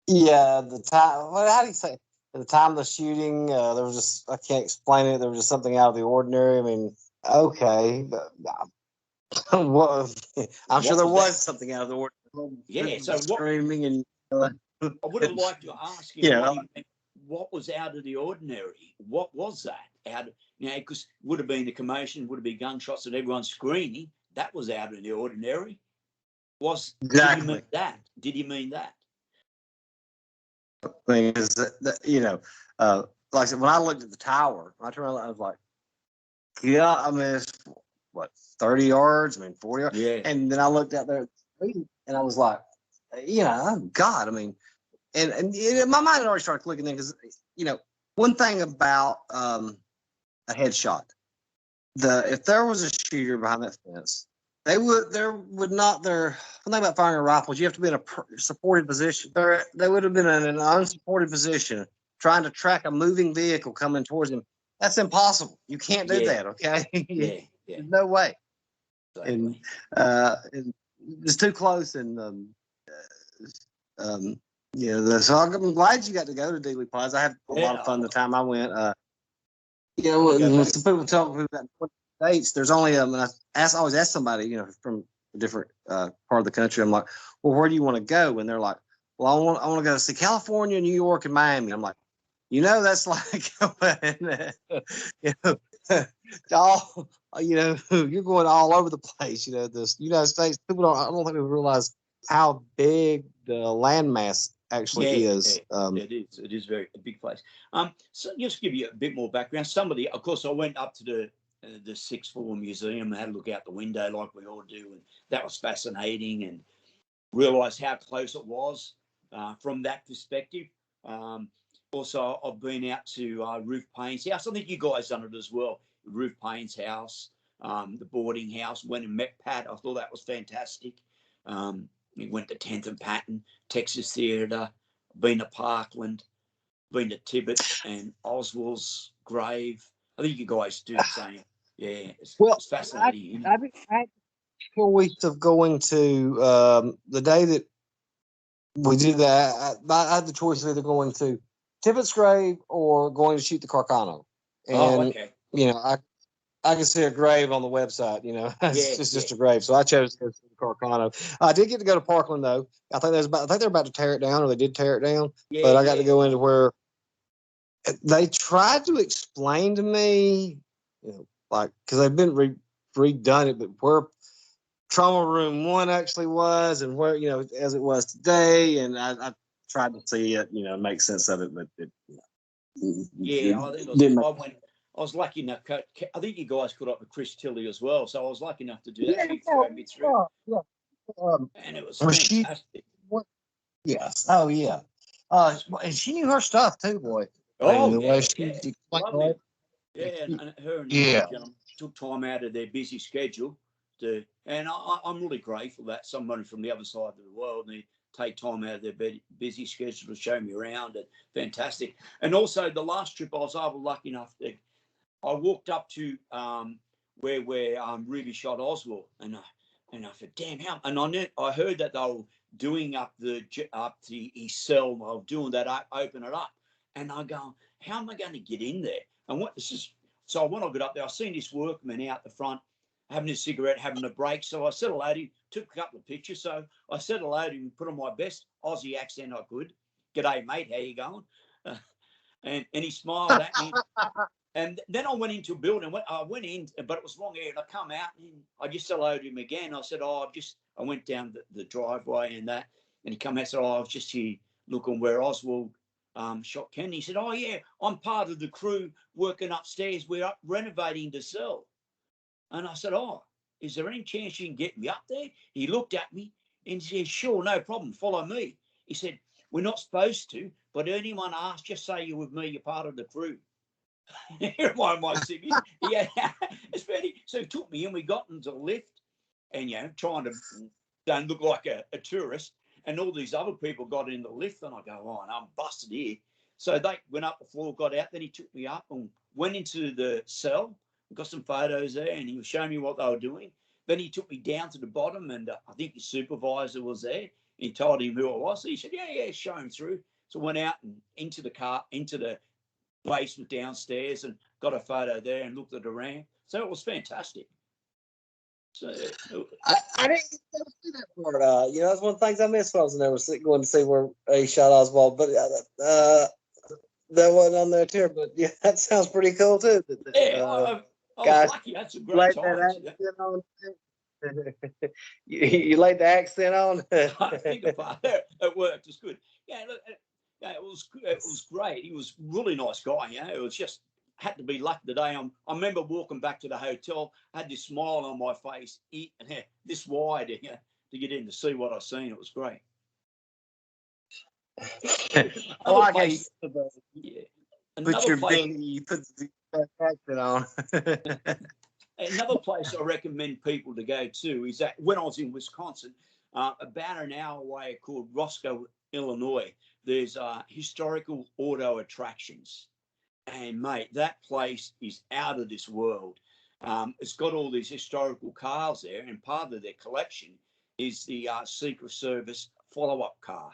Yeah, the time. How do you say? At the time of the shooting, there was just, I can't explain it. There was just something out of the ordinary. I mean, okay, but, I'm sure there was something out of the ordinary. Yeah. So screaming and. I would have liked to ask him what was out of the ordinary. What was that? Because it would have been the commotion, would have been gunshots and everyone screaming. That was out of the ordinary. Did he mean that? Did he mean that? The thing is that like I said, when I looked at the tower, I turned around, I was like, yeah, I mean, what, 30 yards? I mean, 40 yards. Yeah. And then I looked out there and I was like, oh God, I mean, and my mind had already started clicking in because, one thing about a headshot, if there was a shooter behind that fence, one thing about firing a rifle is you have to be in a supported position. They would have been in an unsupported position trying to track a moving vehicle coming towards him. That's impossible. You can't do that. Okay. Yeah. There's no way. Exactly. And it's too close. And, so I'm glad you got to go to Dealey Plaza. I had a lot of fun the time I went. When some people talk about states, there's only I always ask somebody, from a different part of the country. I'm like, well, where do you want to go? And they're like, well, I want to go see California, New York, and Miami. I'm like, that's like all you're going all over the place. This United States, people I don't think they realize how big the landmass actually is. It is a big place. So just to give you a bit more background, of course, I went up to the Sixth Floor Museum and had a look out the window like we all do, and that was fascinating, and realised how close it was from that perspective. Also, I've been out to Ruth Payne's house. I think you guys done it as well. Ruth Payne's house, the boarding house. Went and met Pat. I thought that was fantastic. We went to 10th and Patton, Texas Theatre, been to Parkland, been to Tibbet and Oswald's grave. I think you guys do the same. Yeah, it's fascinating. I had 4 weeks of going to the day that we did that. I had the choice of either going to Tibbet's grave or going to shoot the Carcano. And, okay. I can see a grave on the website, it's just a grave. So I chose to go to the Carcano. I did get to go to Parkland though. I think they're about to tear it down, or they did tear it down. But I got to go into where they tried to explain to me, because they've been redone it, but where trauma room 1 actually was, and where as it was today, and I tried to see it, make sense of it, but it. I was lucky enough. I think you guys caught up with Chris Tilley as well, so I was lucky enough to do that. And it was fantastic. Yes. Oh yeah. And she knew her stuff too, boy. Oh yeah. And her and took time out of their busy schedule and I'm really grateful that somebody from the other side of the world, they take time out of their busy schedule to show me around. And fantastic. And also the last trip I was lucky enough to. I walked up to where Ruby shot Oswald, and I said, "Damn, how?" And I heard that they were doing up his cell. They were doing that, open it up, and I go, "How am I going to get in there?" And so when I got up there, I seen this workman out the front having a cigarette, having a break. So I said hello to him, took a couple of pictures. So I said hello to him, put on my best Aussie accent I could. "G'day, mate. How you going?" And he smiled at me. And then I went into a building. I went in, but it was long air. And I come out and I just said hello to him again. I said, I went down the driveway and that. And he come out and said, I was just here looking where Oswald shot Ken. He said, "Oh, yeah, I'm part of the crew working upstairs. We're up renovating the cell." And I said, "Oh, is there any chance you can get me up there?" He looked at me and he said, "Sure, no problem. Follow me." He said, "We're not supposed to, but anyone asks, just say you're with me. You're part of the crew." my city. Yeah, it's very. So he took me and we got into the lift, and trying to don't look like a tourist. And all these other people got in the lift, and I go, "Oh, no, I'm busted here." So they went up the floor, got out. Then he took me up and went into the cell. Got some photos there, and he was showing me what they were doing. Then he took me down to the bottom, and I think his supervisor was there. He told him who I was. So he said, "Yeah, show him through." So I went out and into the car, into the basement downstairs, and got a photo there and looked at around. So it was fantastic. So I didn't see that part. That's one of the things I missed when I was never going to see where he shot Oswald, but that wasn't on there too. But yeah, that sounds pretty cool too. I was lucky. That's a great time. You laid the accent on. I think about it. It worked. It's good. Yeah, look, it was great. He was a really nice guy. It was just had to be lucky today. I remember walking back to the hotel, I had this smile on my face, this wide, to get in to see what I seen. It was great. I like how you Yeah. put your big, you put the accent on. Another place I recommend people to go to is that when I was in Wisconsin, about an hour away, called Roscoe, Illinois, there's historical auto attractions. And mate, that place is out of this world. It's got all these historical cars there, and part of their collection is the Secret Service follow-up car.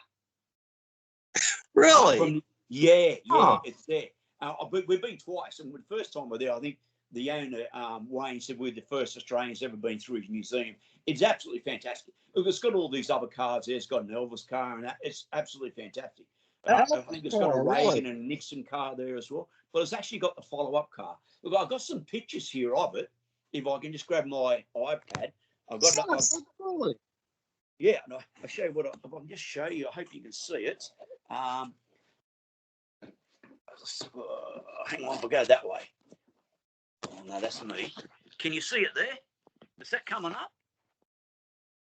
Really? It's there. We've been twice, and the first time we're there, I think the owner, Wayne, said we're the first Australians ever been through his museum. It's absolutely fantastic. Look, it's got all these other cars there. It's got an Elvis car, and that. It's absolutely fantastic. I think it's got a Reagan and a Nixon car there as well. But it's actually got the follow-up car. Look, I've got some pictures here of it. If I can just grab my iPad. I've got it. Yeah, no, I'll show you if I can just show you. I hope you can see it. Hang on, we'll go that way. Oh, no, that's me. Can you see it there? Is that coming up?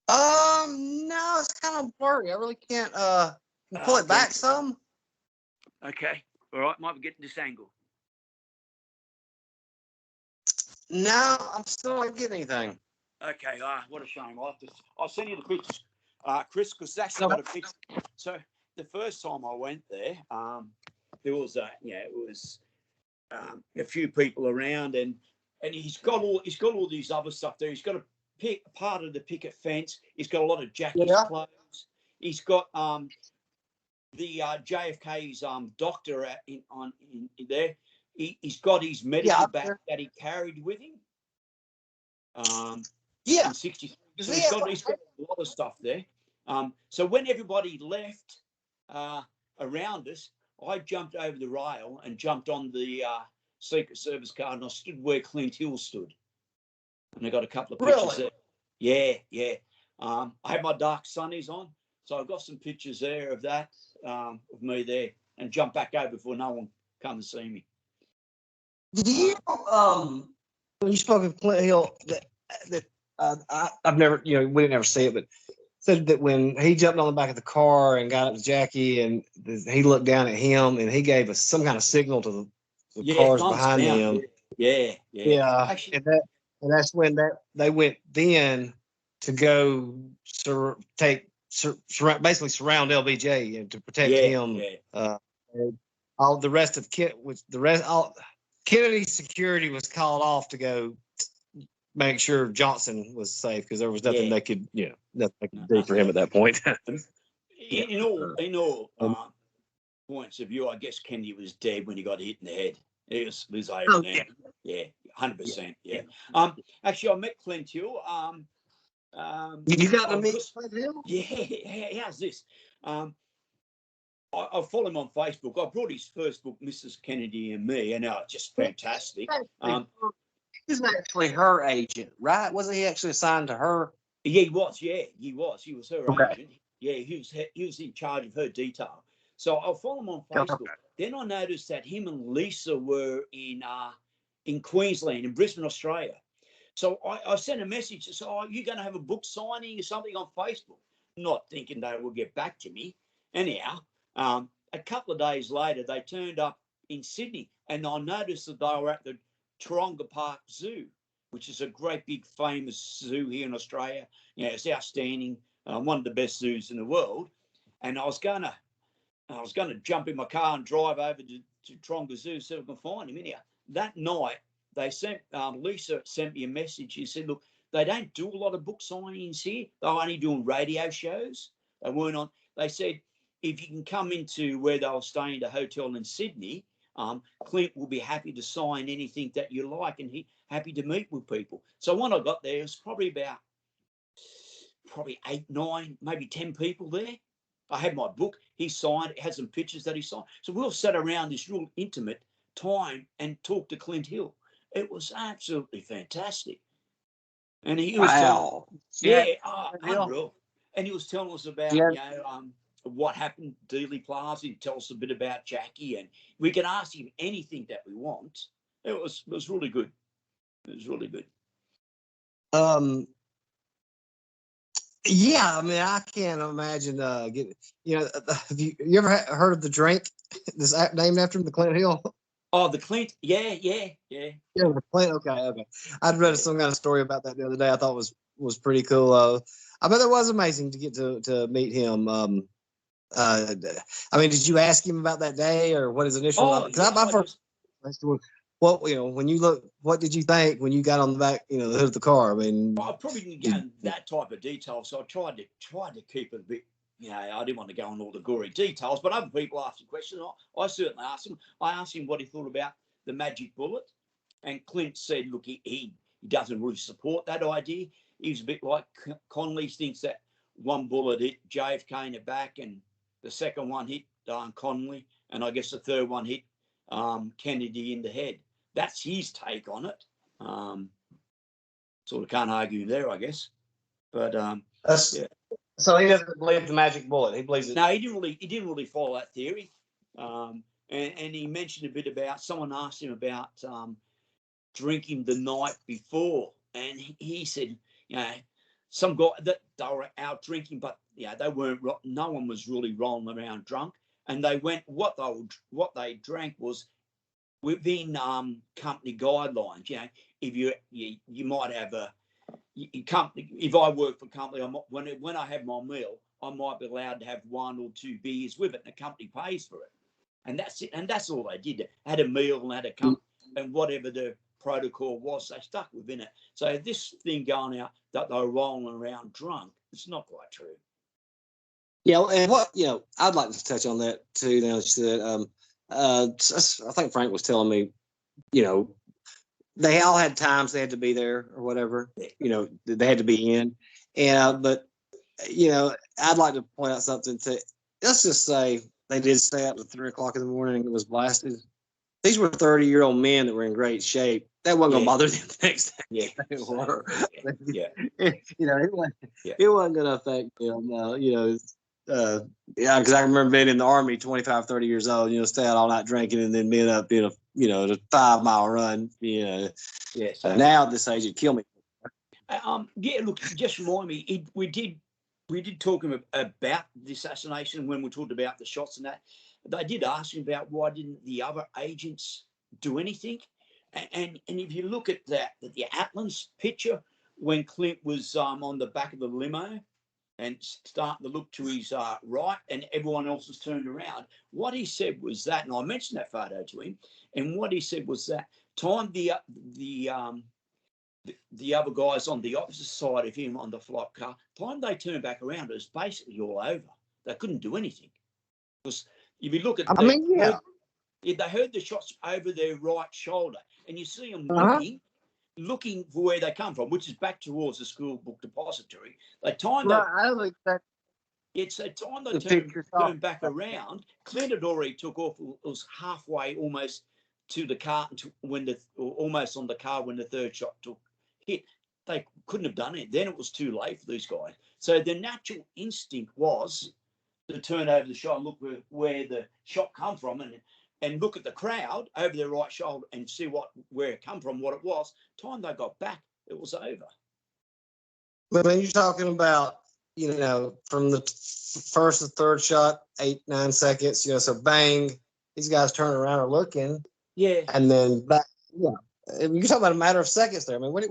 No, it's kind of blurry. I really can't pull it back some. Okay. All right, might be getting this angle. No, I'm still not getting anything. Okay, what a shame. I'll send you the pictures, Chris, because that's not a picture. So the first time I went there, there was it was a few people around, and he's got all these other stuff there. He's got a part of the picket fence. He's got a lot of Jackie's clothes. He's got the JFK's doctor in there. He's got his medical bag that he carried with him. In 63. So he's got a lot of stuff there. So when everybody left around us, I jumped over the rail and jumped on the Secret Service car, and I stood where Clint Hill stood. And I got a couple of pictures there. Yeah. I had my dark sunnies on, so I got some pictures there of that, of me there, and jumped back over before no one come and see me. Did you when you spoke of Clint Hill, I've never, we didn't ever see it, but said that when he jumped on the back of the car and got up to Jackie, and he looked down at him, and he gave us some kind of signal to the cars behind him. Yeah. Actually, and that's when they went then to go basically surround LBJ and to protect him. All the rest of Kennedy's security was called off to go make sure Johnson was safe, because there was nothing they could, nothing they could do for him at that point. In all points of view, I guess Kennedy was dead when he got hit in the head. It was over there. Yeah, 100%. Yeah. Actually, I met Clint Hill. You got to meet Clint Hill? Yeah. How's this? I follow him on Facebook. I brought his first book, Mrs. Kennedy and Me, and it's just fantastic. He's actually her agent, right? Wasn't he actually assigned to her? Yeah, he was. He was her agent. Yeah, he was in charge of her detail. So I'll follow him on Facebook. Then I noticed that him and Lisa were in Queensland, in Brisbane, Australia. So I sent a message to say, you're going to have a book signing or something on Facebook? Not thinking they would get back to me. Anyhow, a couple of days later, they turned up in Sydney, and I noticed that they were at the Taronga Park Zoo, which is a great big famous zoo here in Australia. It's outstanding, one of the best zoos in the world. And I was going to jump in my car and drive over to Taronga Zoo so I can find him. Anyhow, that night they sent Lisa sent me a message. She said, "Look, they don't do a lot of book signings here. They're only doing radio shows. They weren't on." They said, "If you can come into where they were staying, the hotel in Sydney, Clint will be happy to sign anything that you like, and he's happy to meet with people." So when I got there, it was probably 8, 9, maybe 10 people there. I had my book. He signed. It had some pictures that he signed. So we all sat around this real intimate time and talked to Clint Hill. It was absolutely fantastic. And he was unreal. And he was telling us about what happened at Dealey Plaza. He'd tell us a bit about Jackie, and we can ask him anything that we want. It was really good. It was really good. Yeah, I mean, I can't imagine getting. Have you ever heard of the drink? This app named after him, the Clint Hill. Oh, the Clint. Yeah. Yeah, the Clint. Okay. I'd read some kind of story about that the other day. I thought was pretty cool. I bet it was amazing to get to meet him. I mean, did you ask him about that day or what his initial? Oh, yeah. My first question was, when you look, what did you think when you got on the back, the hood of the car? I mean, I probably didn't go into that type of detail, so I tried to keep it a bit. I didn't want to go on all the gory details, but other people asked the question. I certainly asked him. I asked him what he thought about the magic bullet, and Clint said, "Look, he doesn't really support that idea. He's a bit like Connolly thinks that one bullet hit JFK in the back, and the second one hit Connolly, and I guess the third one hit Kennedy in the head. That's his take on it. Sort of can't argue there, I guess. But yeah. So he doesn't believe the magic bullet. He believes it. No, he didn't really follow that theory. And he mentioned a bit about, someone asked him about drinking the night before, and he said, some guy that they were out drinking, but they weren't. No one was really rolling around drunk, and they went. What they drank was within company guidelines. If you might have a company. If I work for a company, when I have my meal, I might be allowed to have 1 or 2 beers with it, and the company pays for it. And that's it. And that's all they did. They had a meal and had a company, and whatever the protocol was, they stuck within it. So this thing going out that they were rolling around drunk, it's not quite true. Yeah, and what I'd like to touch on that too. Now, I think Frank was telling me, they all had times they had to be there or whatever. They had to be in, and but I'd like to point out something. Let's just say they did stay up to 3 o'clock in the morning and it was blasted. These were 30-year-old men that were in great shape. That wasn't going to bother them the next day. Yeah. It It wasn't going to affect them. Because I remember being in the Army, 25, 30 years old, stay out all night drinking and then being up in a 5-mile run. Now at this age, it'd kill me. Look, just remind me, we did talk about the assassination when we talked about the shots and that. They did ask him about why didn't the other agents do anything, and if you look at the Atlas picture when Clint was on the back of the limo and starting to look to his right, and everyone else was turned around, what he said was that, and I mentioned that photo to him, and what he said was that time the other guys on the opposite side of him on the flop car, time they turned back around, it was basically all over. They couldn't do anything. Because if you look at they heard the shots over their right shoulder, and you see them looking for where they come from, which is back towards the school book depository. The time it's the time they turned back around, Clint had already took off. It was halfway almost to the car almost on the car when the third shot hit. They couldn't have done it. Then it was too late for these guys. So the natural instinct was to turn over the shoulder and look where the shot come from, and look at the crowd over their right shoulder and see where it come from, what it was. Time they got back, it was over. But when you're talking about, from the first to third shot, 8-9 seconds, so bang, these guys turn around and looking. Yeah. And then back, you're talking about a matter of seconds there. I mean, what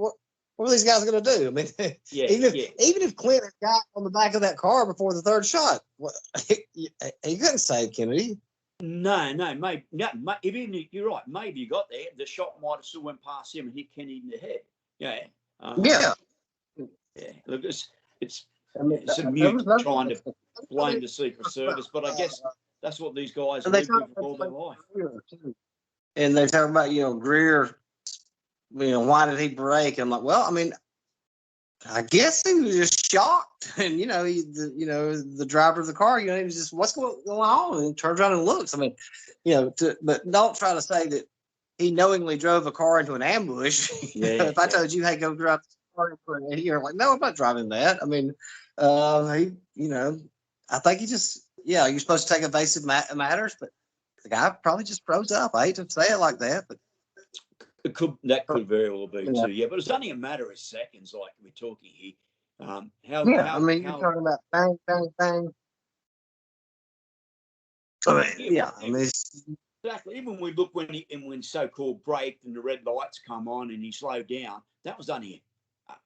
were these guys going to do? I mean, even if Clint had got on the back of that car before the third shot, he couldn't save Kennedy. No, maybe. You're right. Maybe you got there. The shot might have still went past him and hit Kennedy in the head. Yeah. Look, it's a mute trying to blame the Secret Service, but I guess that's what these guys live with all their life. And they talk about, Greer, why did he break? I'm like, well, I mean, I guess he was just shocked. And, the driver of the car, he was just, what's going on? And turns around and looks. I mean, but don't try to say that he knowingly drove a car into an ambush. If I told you, hey, go drive this car into a, you're like, no, I'm not driving that. I mean, I think he just, you're supposed to take evasive matters, but the guy probably just froze up. I hate to say it like that, but That could very well be Yeah. too. Yeah, but it's only a matter of seconds, like we're talking here. Yeah, I mean, you're talking about bang, bang, bang. Yeah, I mean, exactly. Even we look when so-called braked and the red lights come on and he slowed down. That was only,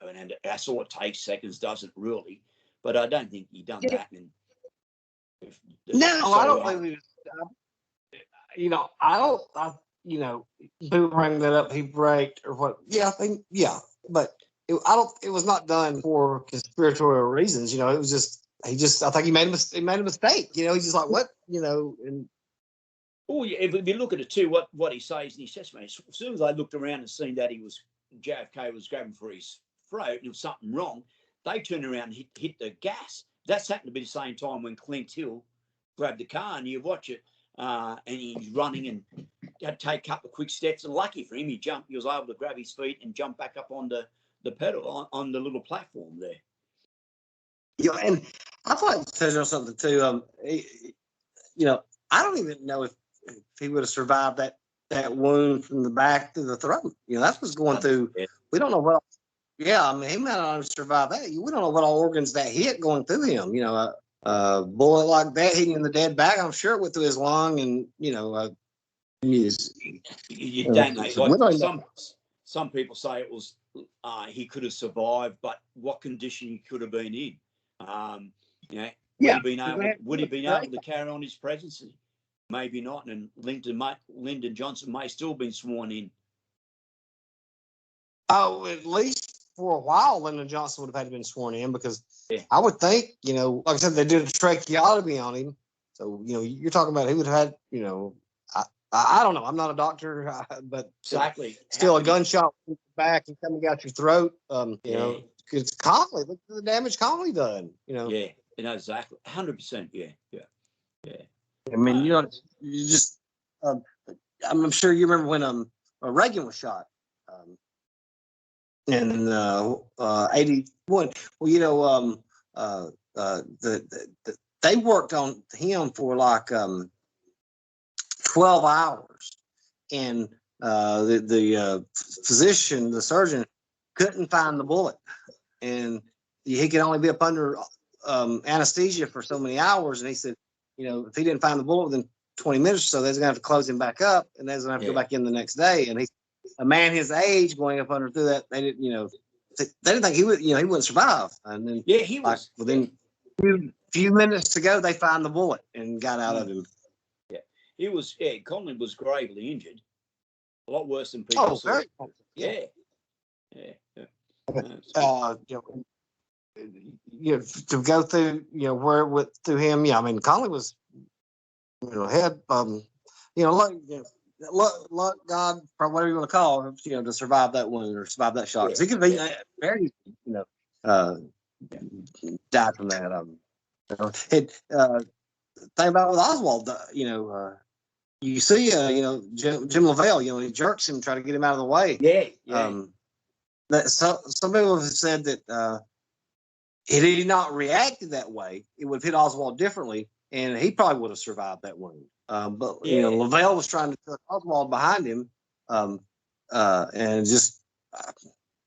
and that's all it takes. Seconds doesn't really, but I don't think he done that. And no, I don't think we. I don't. Boomerang that up. He braked or what? Yeah, I think. Yeah, but I don't. It was not done for conspiratorial reasons. It was just. He just. I think he made a mistake. He's just like what. And. Oh yeah, if you look at it too, what he says in his testimony, as soon as I looked around and seen that JFK was grabbing for his throat and there was something wrong, they turned around and hit the gas. That's happened to be the same time when Clint Hill grabbed the car, and you watch it, and he's running and had to take a couple of quick steps. And lucky for him, he was able to grab his feet and jump back up on the pedal on the little platform there. Yeah, and I thought to touch on something too. I don't even know if he would have survived that wound from the back to the throat. That's what's going through. We don't know what. Yeah, I mean, he might not have survived that. We don't know what all organs that hit going through him. A bullet like that hitting in the dead back, I'm sure it went through his lung, and you don't know. Like some people say it was he could have survived, but what condition he could have been in. Would he been able to carry on his presidency? Maybe not, and Lyndon Johnson may still been sworn in. Oh, at least for a while, Lyndon Johnson would have had to been sworn in because I would think, like I said, they did a tracheotomy on him. So, you're talking about he would have had, I don't know. I'm not a doctor, but exactly. Still a gunshot back and coming out your throat. It's Conley. Look at the damage Conley done. Yeah, exactly. 100%. Yeah. I mean, you just. I'm sure you remember when Reagan was shot. In 81. Well, they worked on him for like 12 hours, and the physician, the surgeon, couldn't find the bullet, and he could only be up under anesthesia for so many hours. And he said, if he didn't find the bullet within 20 minutes or so, they're gonna have to close him back up, and they're gonna have to go back in the next day. And a man his age going up under through that, they didn't, they didn't think he would, he wouldn't survive. And then he was within few minutes to go, they found the bullet and got out of him. Yeah, he was. Yeah, Conley was gravely injured, a lot worse than people. Very. Yeah. To go through, where it went through him. Yeah, I mean, Conley was, had, luck, God, or whatever you want to call him, to survive that wound or survive that shot. Because he could be very, died from that. Thing about with Oswald, you see, Jim Lavelle, he jerks him, try to get him out of the way. Yeah. Some people have said that had he not reacted that way, it would have hit Oswald differently, and he probably would have survived that wound. But Lavelle was trying to put Oswald behind him, and just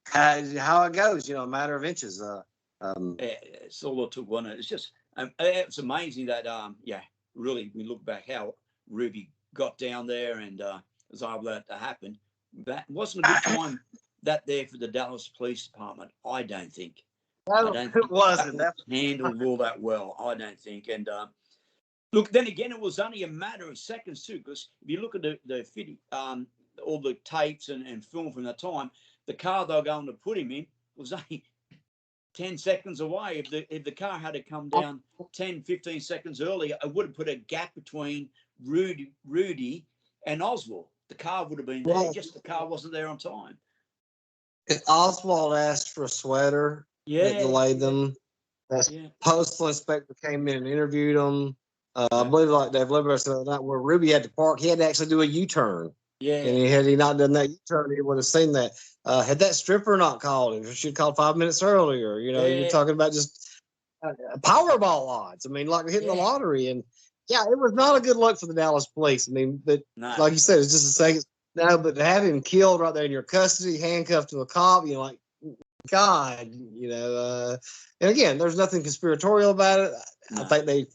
how it goes, a matter of inches. It's all it took one. It's just it's amazing that really we look back how Ruby got down there and was able that to happen. That wasn't a good time that there for the Dallas Police Department. I don't think. It wasn't. Handled all that well. I don't think. And look, then again, it was only a matter of seconds too, because if you look at the all the tapes and film from the time, the car they were going to put him in was only 10 seconds away. If the car had to come down 10, 15 seconds earlier, it would have put a gap between Rudy and Oswald. The car would have been there, just the car wasn't there on time. If Oswald asked for a sweater, that delayed them. Postal inspector came in and interviewed him. I believe, like Dave Liberace said the night where Ruby had to park, he had to actually do a U-turn. And had he not done that U-turn, he would have seen that. Had that stripper not called him, she had called 5 minutes earlier. You're talking about just Powerball odds. I mean, like hitting the lottery. And it was not a good look for the Dallas police. I mean, but like you said, it's just a second. No, but to have him killed right there in your custody, handcuffed to a cop, you're like, God, and again, there's nothing conspiratorial about it. No. I think they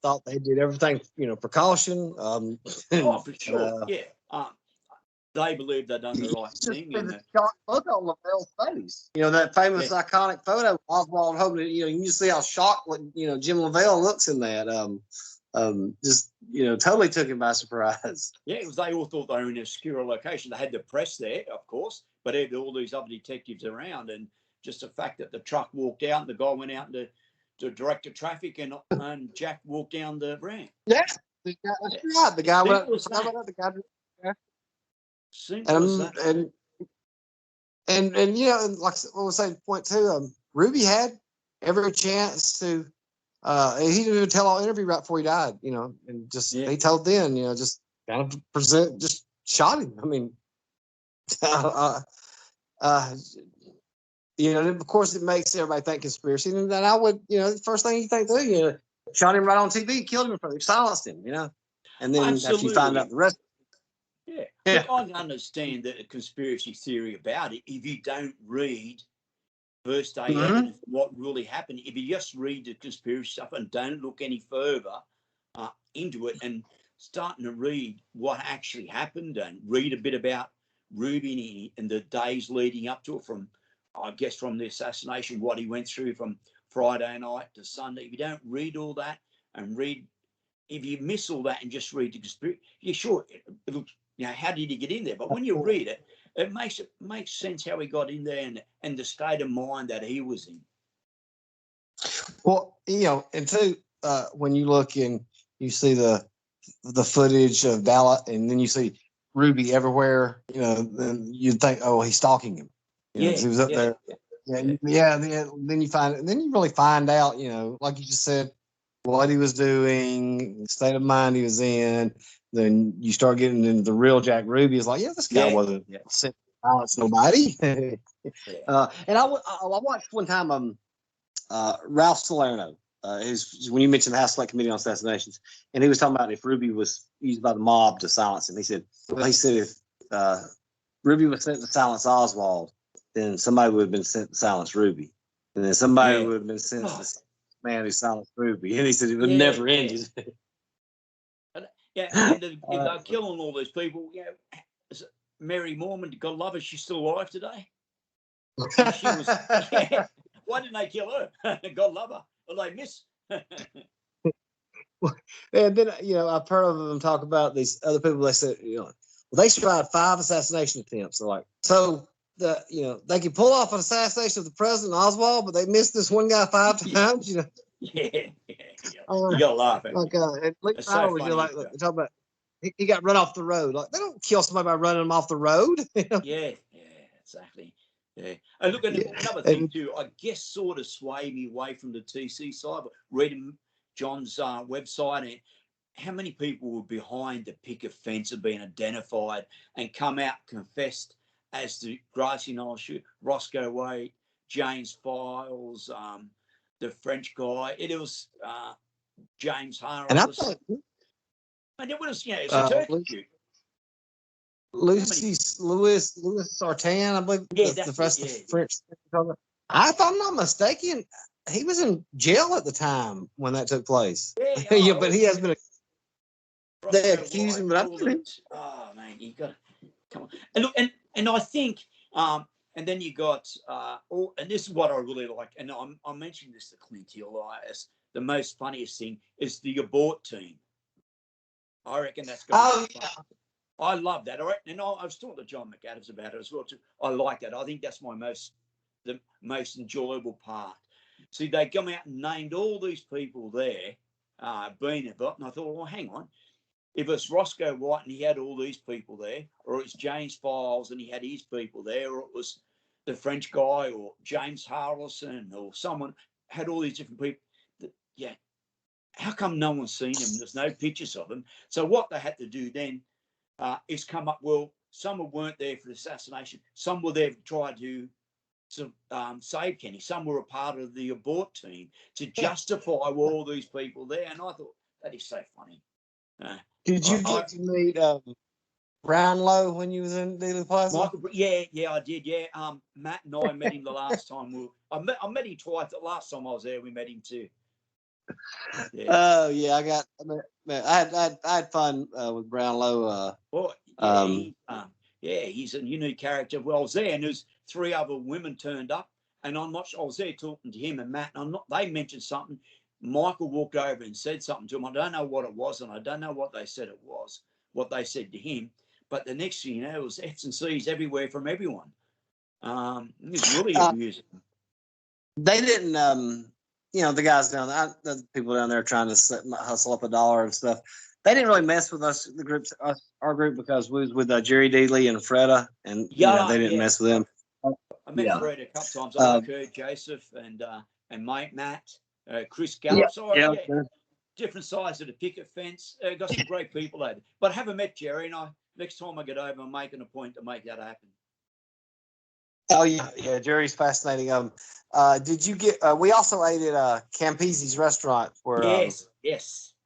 thought they did everything, precaution. Oh, for sure. Yeah. They believe they've done the right thing. And look on Lavelle's face. That famous iconic photo, Oswald holding it. You can see how shocked Jim Lavelle looks in that. Just totally took him by surprise. Yeah, because they all thought they were in a secure location. They had the press there, of course, but they had all these other detectives around, and just the fact that the truck walked out and the guy went out to direct the traffic, and Jack walked down the ramp. Yeah, that's right. The guy went. The guy. Simple as that. And like what was saying, point two, Ruby had every chance to. He didn't even tell all interview right before he died, and just he told then, just kind of just shot him. I mean, of course it makes everybody think conspiracy, and then I would, the first thing you think too, shot him right on TV, killed him in front of him, silenced him, and then after you find out the rest. Yeah. Look, I understand the conspiracy theory about it. If you don't read first day evidence, what really happened, if you just read the conspiracy stuff and don't look any further into it and starting to read what actually happened and read a bit about Ruby and the days leading up to it from the assassination, what he went through from Friday night to Sunday. If you don't read all that and if you miss all that and just read the conspiracy, sure, it looks, how did he get in there? But when you read it, it makes sense how he got in there and the state of mind that he was in. Well, and two, when you look and you see the footage of Dallas, and then you see Ruby everywhere, then you'd think, oh, he's stalking him. He was up there. Then you find, and then you really find out, like you just said, what he was doing, the state of mind he was in. Then you start getting into the real Jack Ruby. Is like, this guy wasn't sent to silence nobody. And I watched one time Ralph Salerno. When you mentioned the House Select Committee on Assassinations, and he was talking about if Ruby was used by the mob to silence him. He said if Ruby was sent to silence Oswald, then somebody would have been sent to silence Ruby, and then somebody would have been sent to the man who silenced Ruby. And he said it would never end. And they're killing all these people. Mary Mormon, God love her, she's still alive today. She was. Why didn't they kill her? God love her. Well, they miss. And then I've heard of them talk about these other people. They said they tried 5 assassination attempts. They're like, so they could pull off an assassination of the president Oswald, but they missed this one guy 5 times. You gotta laugh at like at least so was like talk about he got run off the road. Like they don't kill somebody by running them off the road. Yeah, exactly. Yeah. And look at another thing too, I guess sort of swayed me away from the TC side, but reading John's website and how many people were behind the picket fence have been identified and come out confessed as the Grassy Knoll shooter, Roscoe Wade, James Files, the French guy. It was James Harris. And it was, it's a turkey shoot. Louis Sartain, I believe. The French. If I'm not mistaken, he was in jail at the time when that took place. But he has been. They accused him, but oh man, you got to come on. And look, and I think, and then you got, and this is what I really like, and I'm mentioning this to Clint Hill as the most funniest thing is the abort team. I reckon that's going to be fun. I love that. All right. And I've talked to John McAdams about it as well too. I like that. I think that's the most enjoyable part. See, they come out and named all these people there, being about, and I thought, well, hang on. If it's Roscoe White and he had all these people there, or it's James Files and he had his people there, or it was the French guy, or James Harrison, or someone had all these different people. How come no one's seen him? There's no pictures of him. So what they had to do then is come up, well, some weren't there for the assassination. Some were there to try to save Kenny. Some were a part of the abort team to justify all these people there. And I thought, that is so funny. Did you get to meet Brownlow when you was in Dealey Plaza? Yeah, I did. Yeah, Matt and I met him the last time. I met him twice. The last time I was there, we met him too. Yeah. Oh yeah, I had fun with Brownlow. He's a unique character. Well, I was there, and there's 3 other women turned up, and I'm not. I was there talking to him and Matt, and they mentioned something. Michael walked over and said something to him. I don't know what it was, and I don't know what they said it was. What they said to him, but the next thing you know, it was F's and C's everywhere from everyone. It was really amusing. They didn't, the guys down there, the people down there trying to hustle up $1 and stuff. They didn't really mess with us, our group, because we was with Jerry Dealey and Freda, and they didn't mess with them. I met Fred a couple times. I heard Joseph and Matt, Chris Gallup. Different sides of the picket fence. Got some great people over. But I haven't met Jerry, and next time I get over, I'm making a point to make that happen. Oh yeah, Jerry's fascinating. Did you get? We also ate at Campisi's restaurant. Where yes.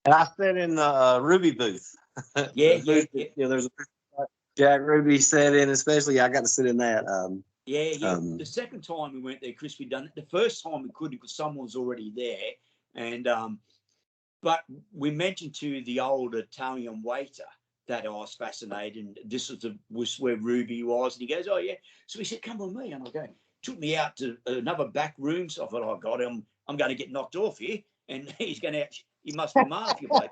And I sat in the Ruby booth. There's a Jack Ruby sat in, especially. I got to sit in that. The second time we went there, Chris, we done it. The first time we couldn't because someone was already there, and but we mentioned to the old Italian waiter that I was fascinated. This was where Ruby was, and he goes, "Oh yeah." So he said, "Come with me," and I go. Took me out to another back room. So I thought, "Oh God, I'm going to get knocked off here," and he must be mad if you like.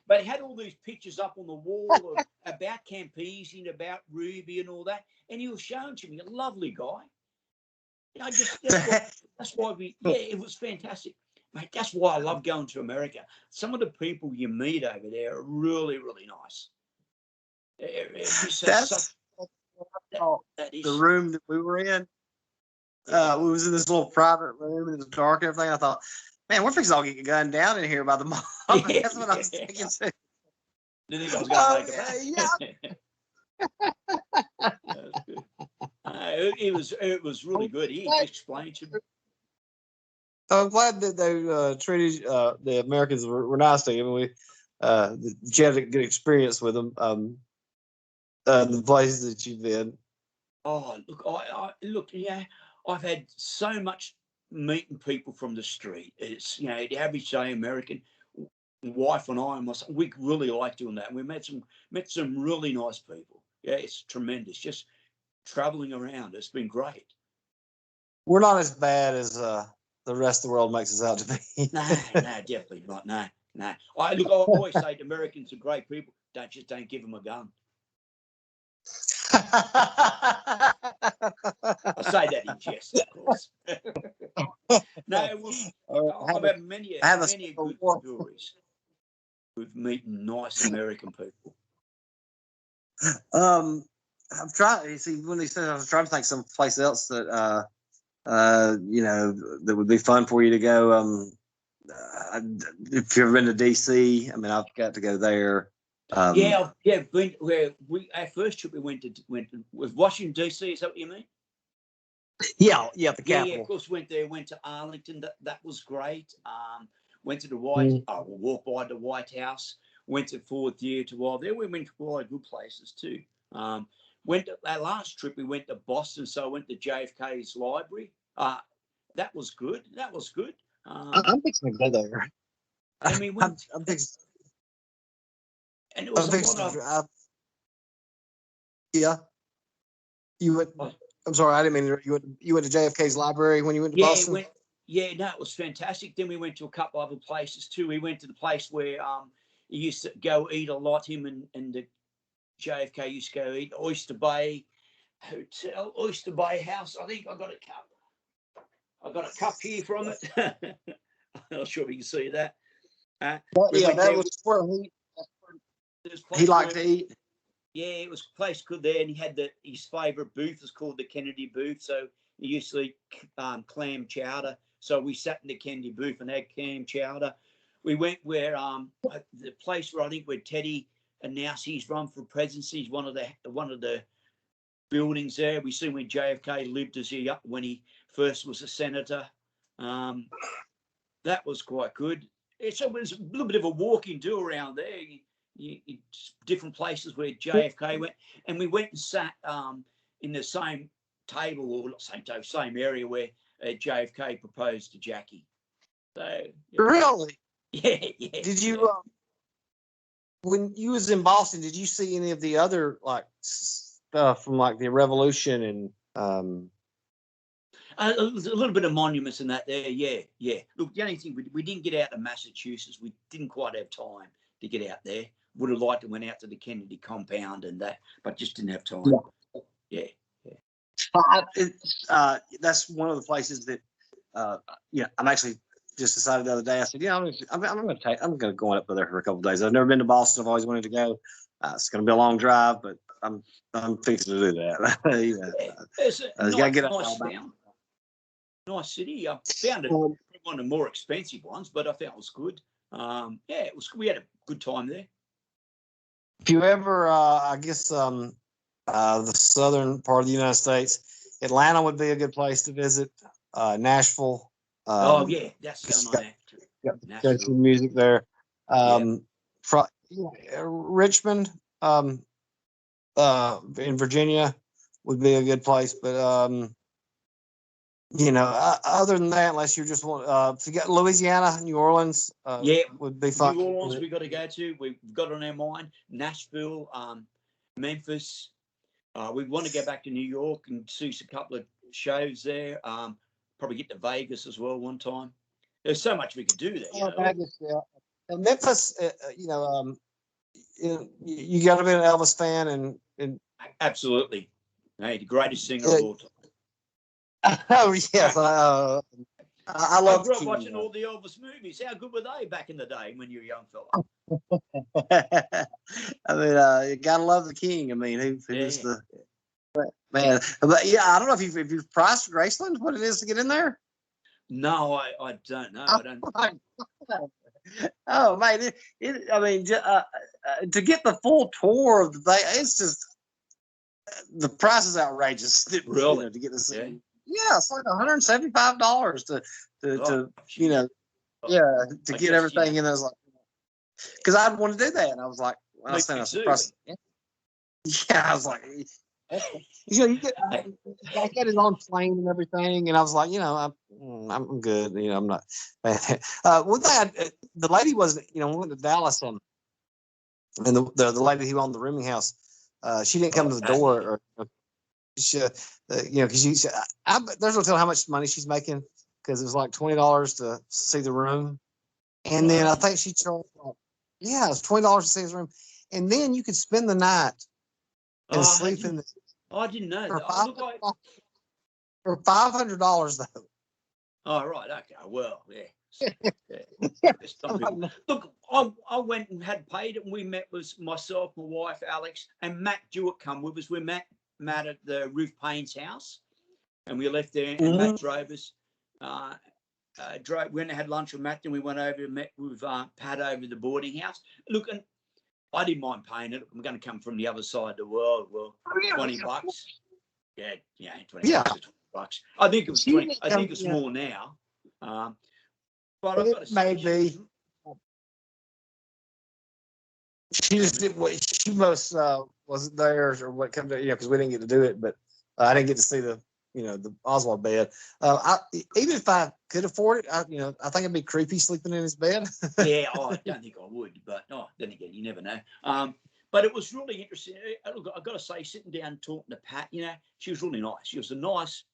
But he had all these pictures up on the wall about Campisi and about Ruby and all that, and he was showing to me. A lovely guy. That's why it was fantastic. Mate, that's why I love going to America. Some of the people you meet over there are really, really nice. That's the room that we were in. We was in this little private room, and it was dark and everything. I thought, man, we're fixing to all get gunned down in here by the mob. That's what I was thinking. Didn't think I was going to take it back. It was really good. He explained to me. I'm glad that they treated the Americans were nice to you. You had a good experience with them. The places that you've been. Oh, look, I've had so much meeting people from the street. It's the average day American. Wife and I, we really like doing that. And we met some really nice people. Yeah, it's tremendous. Just traveling around, it's been great. We're not as bad as the rest of the world makes us out to be. No, definitely not. No. I always say to Americans are great people. Don't give them a gun. I say that in jest, of course. No, I've had many good stories with meeting nice American people. I'm trying. You see, when he said, I was trying to think some place else that that would be fun for you to go. If you've ever been to DC, I mean, I've got to go there. Our first trip we went to was Washington DC. Is that what you mean? Yeah, the capital. Yeah, of course. Went there. Went to Arlington. That was great. Went to the walked by the White House. Went to Ford Theatre while there. We went to a lot of good places too. Went to our last trip. We went to Boston, so I went to JFK's library. That was good. I'm fixing to go there. And we went. I'm fixing. And it was a lot of. Yeah. You went. I'm sorry, I didn't mean you went to JFK's library when you went to Boston. It was fantastic. Then we went to a couple other places too. We went to the place where he used to go eat a lot. Him and the JFK used to go eat. Oyster Bay Hotel, Oyster Bay House. I think I got a cup. I got a cup here from it. I'm not sure if you can see that. That was where he liked to eat. Yeah, it was a place good there, and he had his favourite booth was called the Kennedy booth. So he used to eat clam chowder. So we sat in the Kennedy booth and had clam chowder. We went where the place where I think where Teddy announced his run for presidency. One of the buildings there. We seen when JFK lived when he first was a senator. That was quite good. It was a little bit of a walking tour around there. different places where JFK went, and we went and sat in the same table, or not same table, same area where JFK proposed to Jackie. So really, yeah. Did you when you was in Boston? Did you see any of the other like stuff from like the Revolution and A little bit of monuments and that there, yeah. Look, the only thing, we didn't get out to Massachusetts. We didn't quite have time to get out there. Would have liked to went out to the Kennedy compound and that, but just didn't have time. Yeah. That's one of the places that, I'm actually just decided the other day. I said, I'm going to go up there for a couple of days. I've never been to Boston. I've always wanted to go. It's going to be a long drive, but I'm fixing to do that. It's a got to get up. Nice city. I found it one of the more expensive ones, but I found it was good. It was. We had a good time there. If you ever, I guess, the southern part of the United States, Atlanta would be a good place to visit. Nashville. That's going on there. Got some music there. Richmond, in Virginia, would be a good place, but other than that, unless you just want, if you got Louisiana, New Orleans, would be fun. New Orleans, we got to go to. We've got on our mind. Nashville, Memphis. We want to go back to New York and see a couple of shows there. Probably get to Vegas as well one time. There's so much we could do there. Vegas, yeah. And Memphis, you got to be an Elvis fan, and absolutely, the greatest singer of all time. Oh yes, I love. I grew up watching all the Elvis movies. How good were they back in the day when you were a young fella? I mean, you gotta love the King. I mean, who's the man? But I don't know if you've priced Graceland, what it is to get in there. No, I don't know. I don't. Oh man, to get the full tour of the thing, it's just the price is outrageous. Really, to get the scene. Yeah, it's like $175 to get everything in. I was like, because I want to do that, and I was like, when I was surprised. I was like, you get I get his own plane and everything, and I was like, I'm good. I'm not. One thing, the lady was, we went to Dallas, and the lady who owned the rooming house, she didn't come to the door, or because there's no telling how much money she's making, because it was like $20 to see the room, and then I think she charged it was $20 to see his room, and then you could spend the night and sleep in the. I didn't know that. For $500 though. Oh right, okay, well, yeah. Look, I went and had paid it, and we met with myself, my wife Alex, and Matt Jewett come with us. We met Matt at the Ruth Payne's house, and we left there, and Matt drove us. Went and had lunch with Matt, then we went over and met with Pat over the boarding house. Look, and I didn't mind paying it. I'm going to come from the other side of the world. Well, $20. Yeah, $20. I think it was 20. I think it's more now. But I've got to say, maybe. She just didn't. She most wasn't there, or what come to because we didn't get to do it. But I didn't get to see the Oswald bed. Even if I could afford it, I think it'd be creepy sleeping in his bed. I don't think I would, but then again, you never know. But it was really interesting. Look, I've got to say, sitting down and talking to Pat, she was really nice. She was a nice,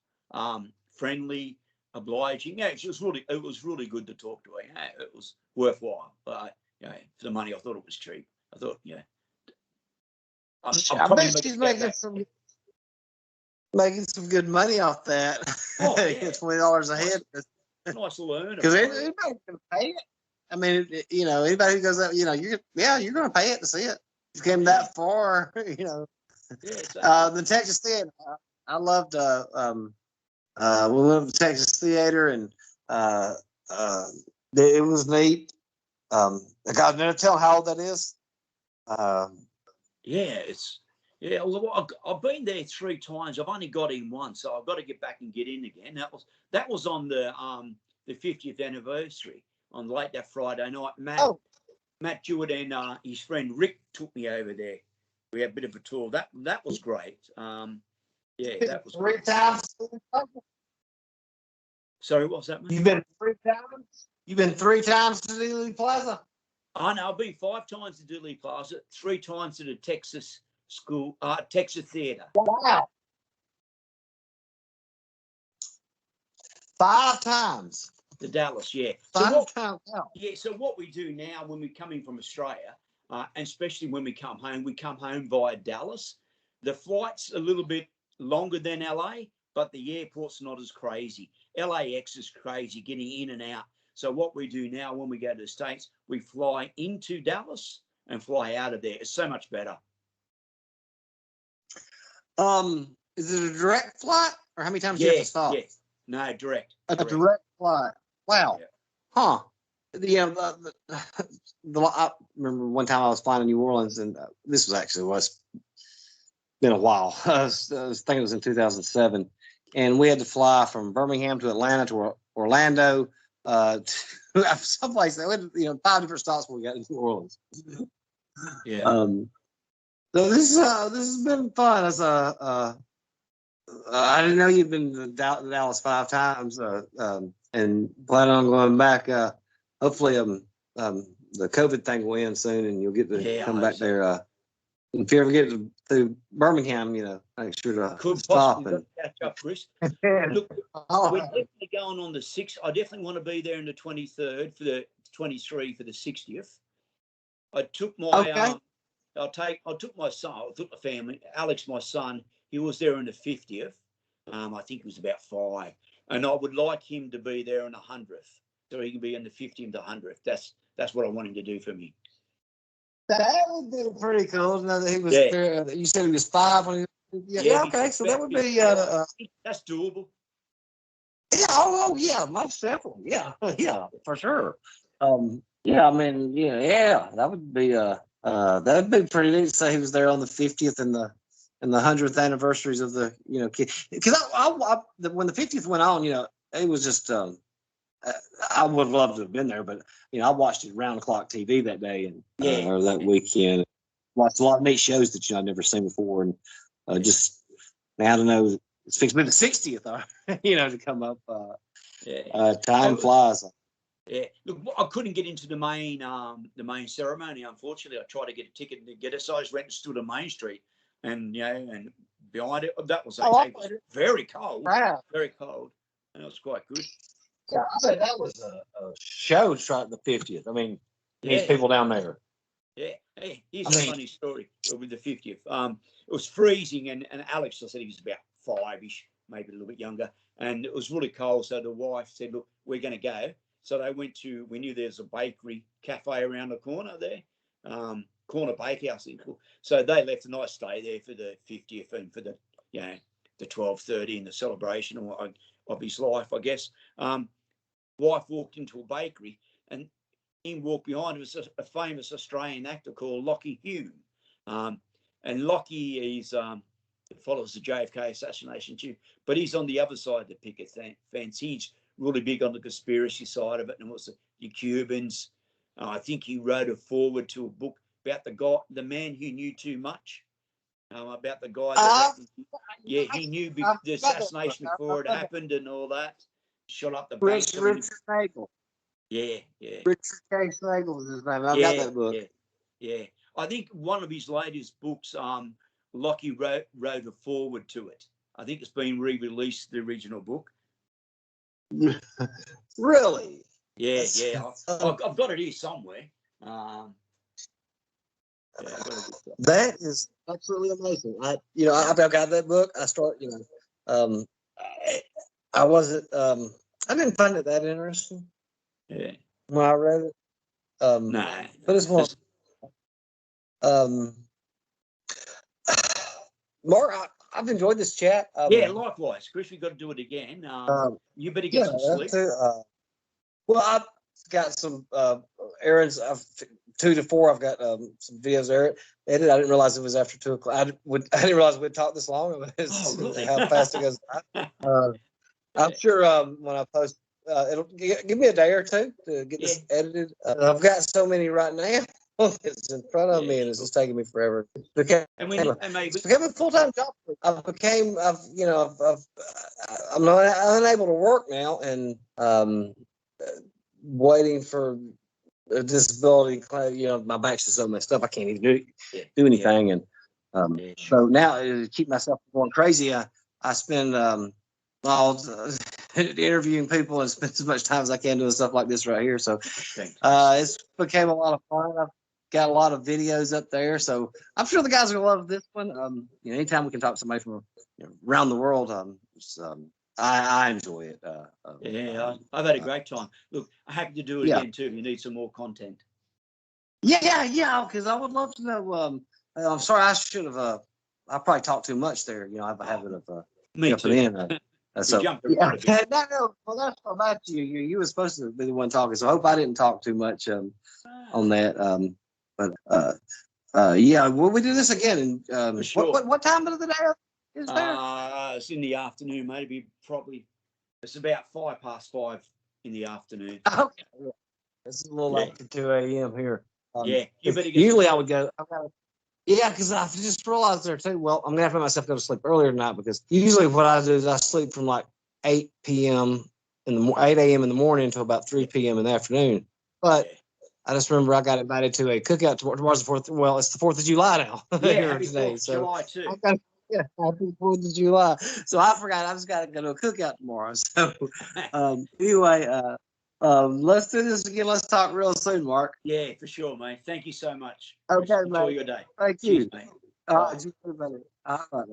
friendly, obliging. It was really good to talk to her. It was worthwhile. But for the money, I thought it was cheap. I thought, I bet she's making some good money off that. $20 a head. Nice to learn. Because anybody's going to pay it. I mean, anybody who goes out, you're going to pay it to see it. You came that far, exactly. The Texas Theater. I loved. We went to the Texas Theater, and it was neat. I got to tell how old that is. I've been there 3 times. I've only got in once, so I've got to get back and get in again. That was on the 50th anniversary on late that Friday night. Matt Jewett and his friend Rick took me over there. We had a bit of a tour. That was great. Yeah, that was 3 times. Sorry, what was that, mate? You've been 3 times? You've been 3 times to Dealey Plaza? I know. I've been 5 times to Dealey Plaza, 3 times to the Texas Texas Theatre. Wow. 5 times. To Dallas, yeah. 5 times. Wow. Yeah, so what we do now when we're coming from Australia, and especially when we come home via Dallas. The flight's a little bit longer than LA, but the airport's not as crazy. LAX is crazy getting in and out. So what we do now when we go to the States, we fly into Dallas and fly out of there. It's so much better. Is it a direct flight, or how many times do you have to stop? Yeah. No, direct. A direct flight. Wow. Yeah. Huh. Yeah. I remember one time I was flying to New Orleans, and this was been a while. I think it was in 2007, and we had to fly from Birmingham to Atlanta to Orlando. To someplace that went, 5 different stops when we got to New Orleans. Yeah. So this has been fun. As I didn't know you've been to Dallas 5 times, and plan on going back. Hopefully, the COVID thing will end soon, and you'll get to come back there. If you ever get to Birmingham, make sure to stop and catch up, Chris. Look, we're definitely going on the 6th. I definitely want to be there in the 23rd for the 23 for the 60th. I took my I took my son. I took my family. Alex, my son, he was there in the 50th. I think he was about 5, and I would like him to be there in the 100th, so he can be in the 50th to 100th. That's what I want him to do for me. That would be pretty cool. Now that he was there, you said he was 5 when he was. Yeah, okay, so that would be that's doable. Yeah, yeah, most definitely. Yeah, yeah, for sure. Yeah, I mean, yeah, that would be pretty neat to say he was there on the 50th and the 100th anniversaries of the kid. Because when the 50th went on, it was just I would love to have been there, but I watched it round the clock TV that day and or that weekend. Watched a lot of neat shows that I'd never seen before, and just I don't know, it's fixed to be the 60th, to come up. Time flies. Yeah, look, I couldn't get into the main ceremony. Unfortunately, I tried to get a ticket to get it, so I just went and stood on Main Street, and and behind it, that was it was very cold, very cold, and it was quite good. Yeah, I bet that was a show shot at the 50th. I mean, these people down there. Yeah. Hey, here's a funny story with the 50th. It was freezing, and Alex, I said he was about 5-ish, maybe a little bit younger, and it was really cold. So the wife said, "Look, we're going to go." So they went to. We knew there's a bakery cafe around the corner there, Corner Bakehouse. So they left, and I stayed there for the 50th and for the the 12:30 and the celebration of his life, I guess. Wife walked into a bakery, and in walked behind him was a famous Australian actor called Lockie Hume. And Lockie follows the JFK assassination too, but he's on the other side of the picket fence. He's really big on the conspiracy side of it, and what's the Cubans. I think he wrote a foreword to a book about the man who knew too much. About the guy that he knew the assassination before it happened and all that. Shot up the bank. Richard Nagel. Yeah. Richard K. Nagel was his name. I've got that book. Yeah. I think one of his latest books, Lockie wrote a foreword to it. I think it's been re-released, the original book. Really? Yeah. I've got it here somewhere. That is absolutely amazing. I've got that book. I wasn't. I didn't find it that interesting. Yeah. When I read it. Nah. But it's one. Mark, I've enjoyed this chat. Likewise, Chris. We've got to do it again. You better get some sleep. Well, I've got some errands. 2 to 4. I've got some videos there. Edit. I didn't realize it was after 2 o'clock. I didn't realize we'd talk this long. Really? How fast it goes. I'm sure when I post it'll give me a day or two to get this edited. I've got so many right now. It's in front of me, and it's just taking me forever. And It's become a full-time job. I'm not unable to work now, and waiting for a disability. My back's just so messed up. I can't even do anything, and so now to keep myself from going crazy, I spend all interviewing people and spend as much time as I can doing stuff like this right here. So it's became a lot of fun. I've got a lot of videos up there, so I'm sure the guys are gonna love this one. Anytime we can talk to somebody from around the world, I enjoy it. I've had a great time. Look, I'm happy to do it again too. If you need some more content. Yeah, because I would love to know. I'm sorry, I should have. I probably talked too much there. I have a habit of me too. In. So no, well, that's not about you. You were supposed to be the one talking, so I hope I didn't talk too much on that. Will we do this again? And For sure. What time of the day is there? It's in the afternoon, maybe. Probably it's about 5:05 in the afternoon. Okay, it's a little after 2 a.m. here. You better get usually I would go. Because I just realized there too. Well, I'm gonna have to make myself go to sleep earlier tonight because usually what I do is I sleep from like 8 p.m. 8 a.m. in the morning until about 3 p.m. in the afternoon. But I just remember I got invited to a cookout tomorrow's the 4th. Well, it's the 4th of July now. Happy today. 4th of July too. Happy 4th of July. So I forgot I just got to go to a cookout tomorrow. So anyway, let's do this again. Let's talk real soon, Mark. Yeah, for sure, mate. Thank you so much. Okay, Enjoy mate. your day. Thank Cheers, you. mate. All right, you too, buddy. Bye.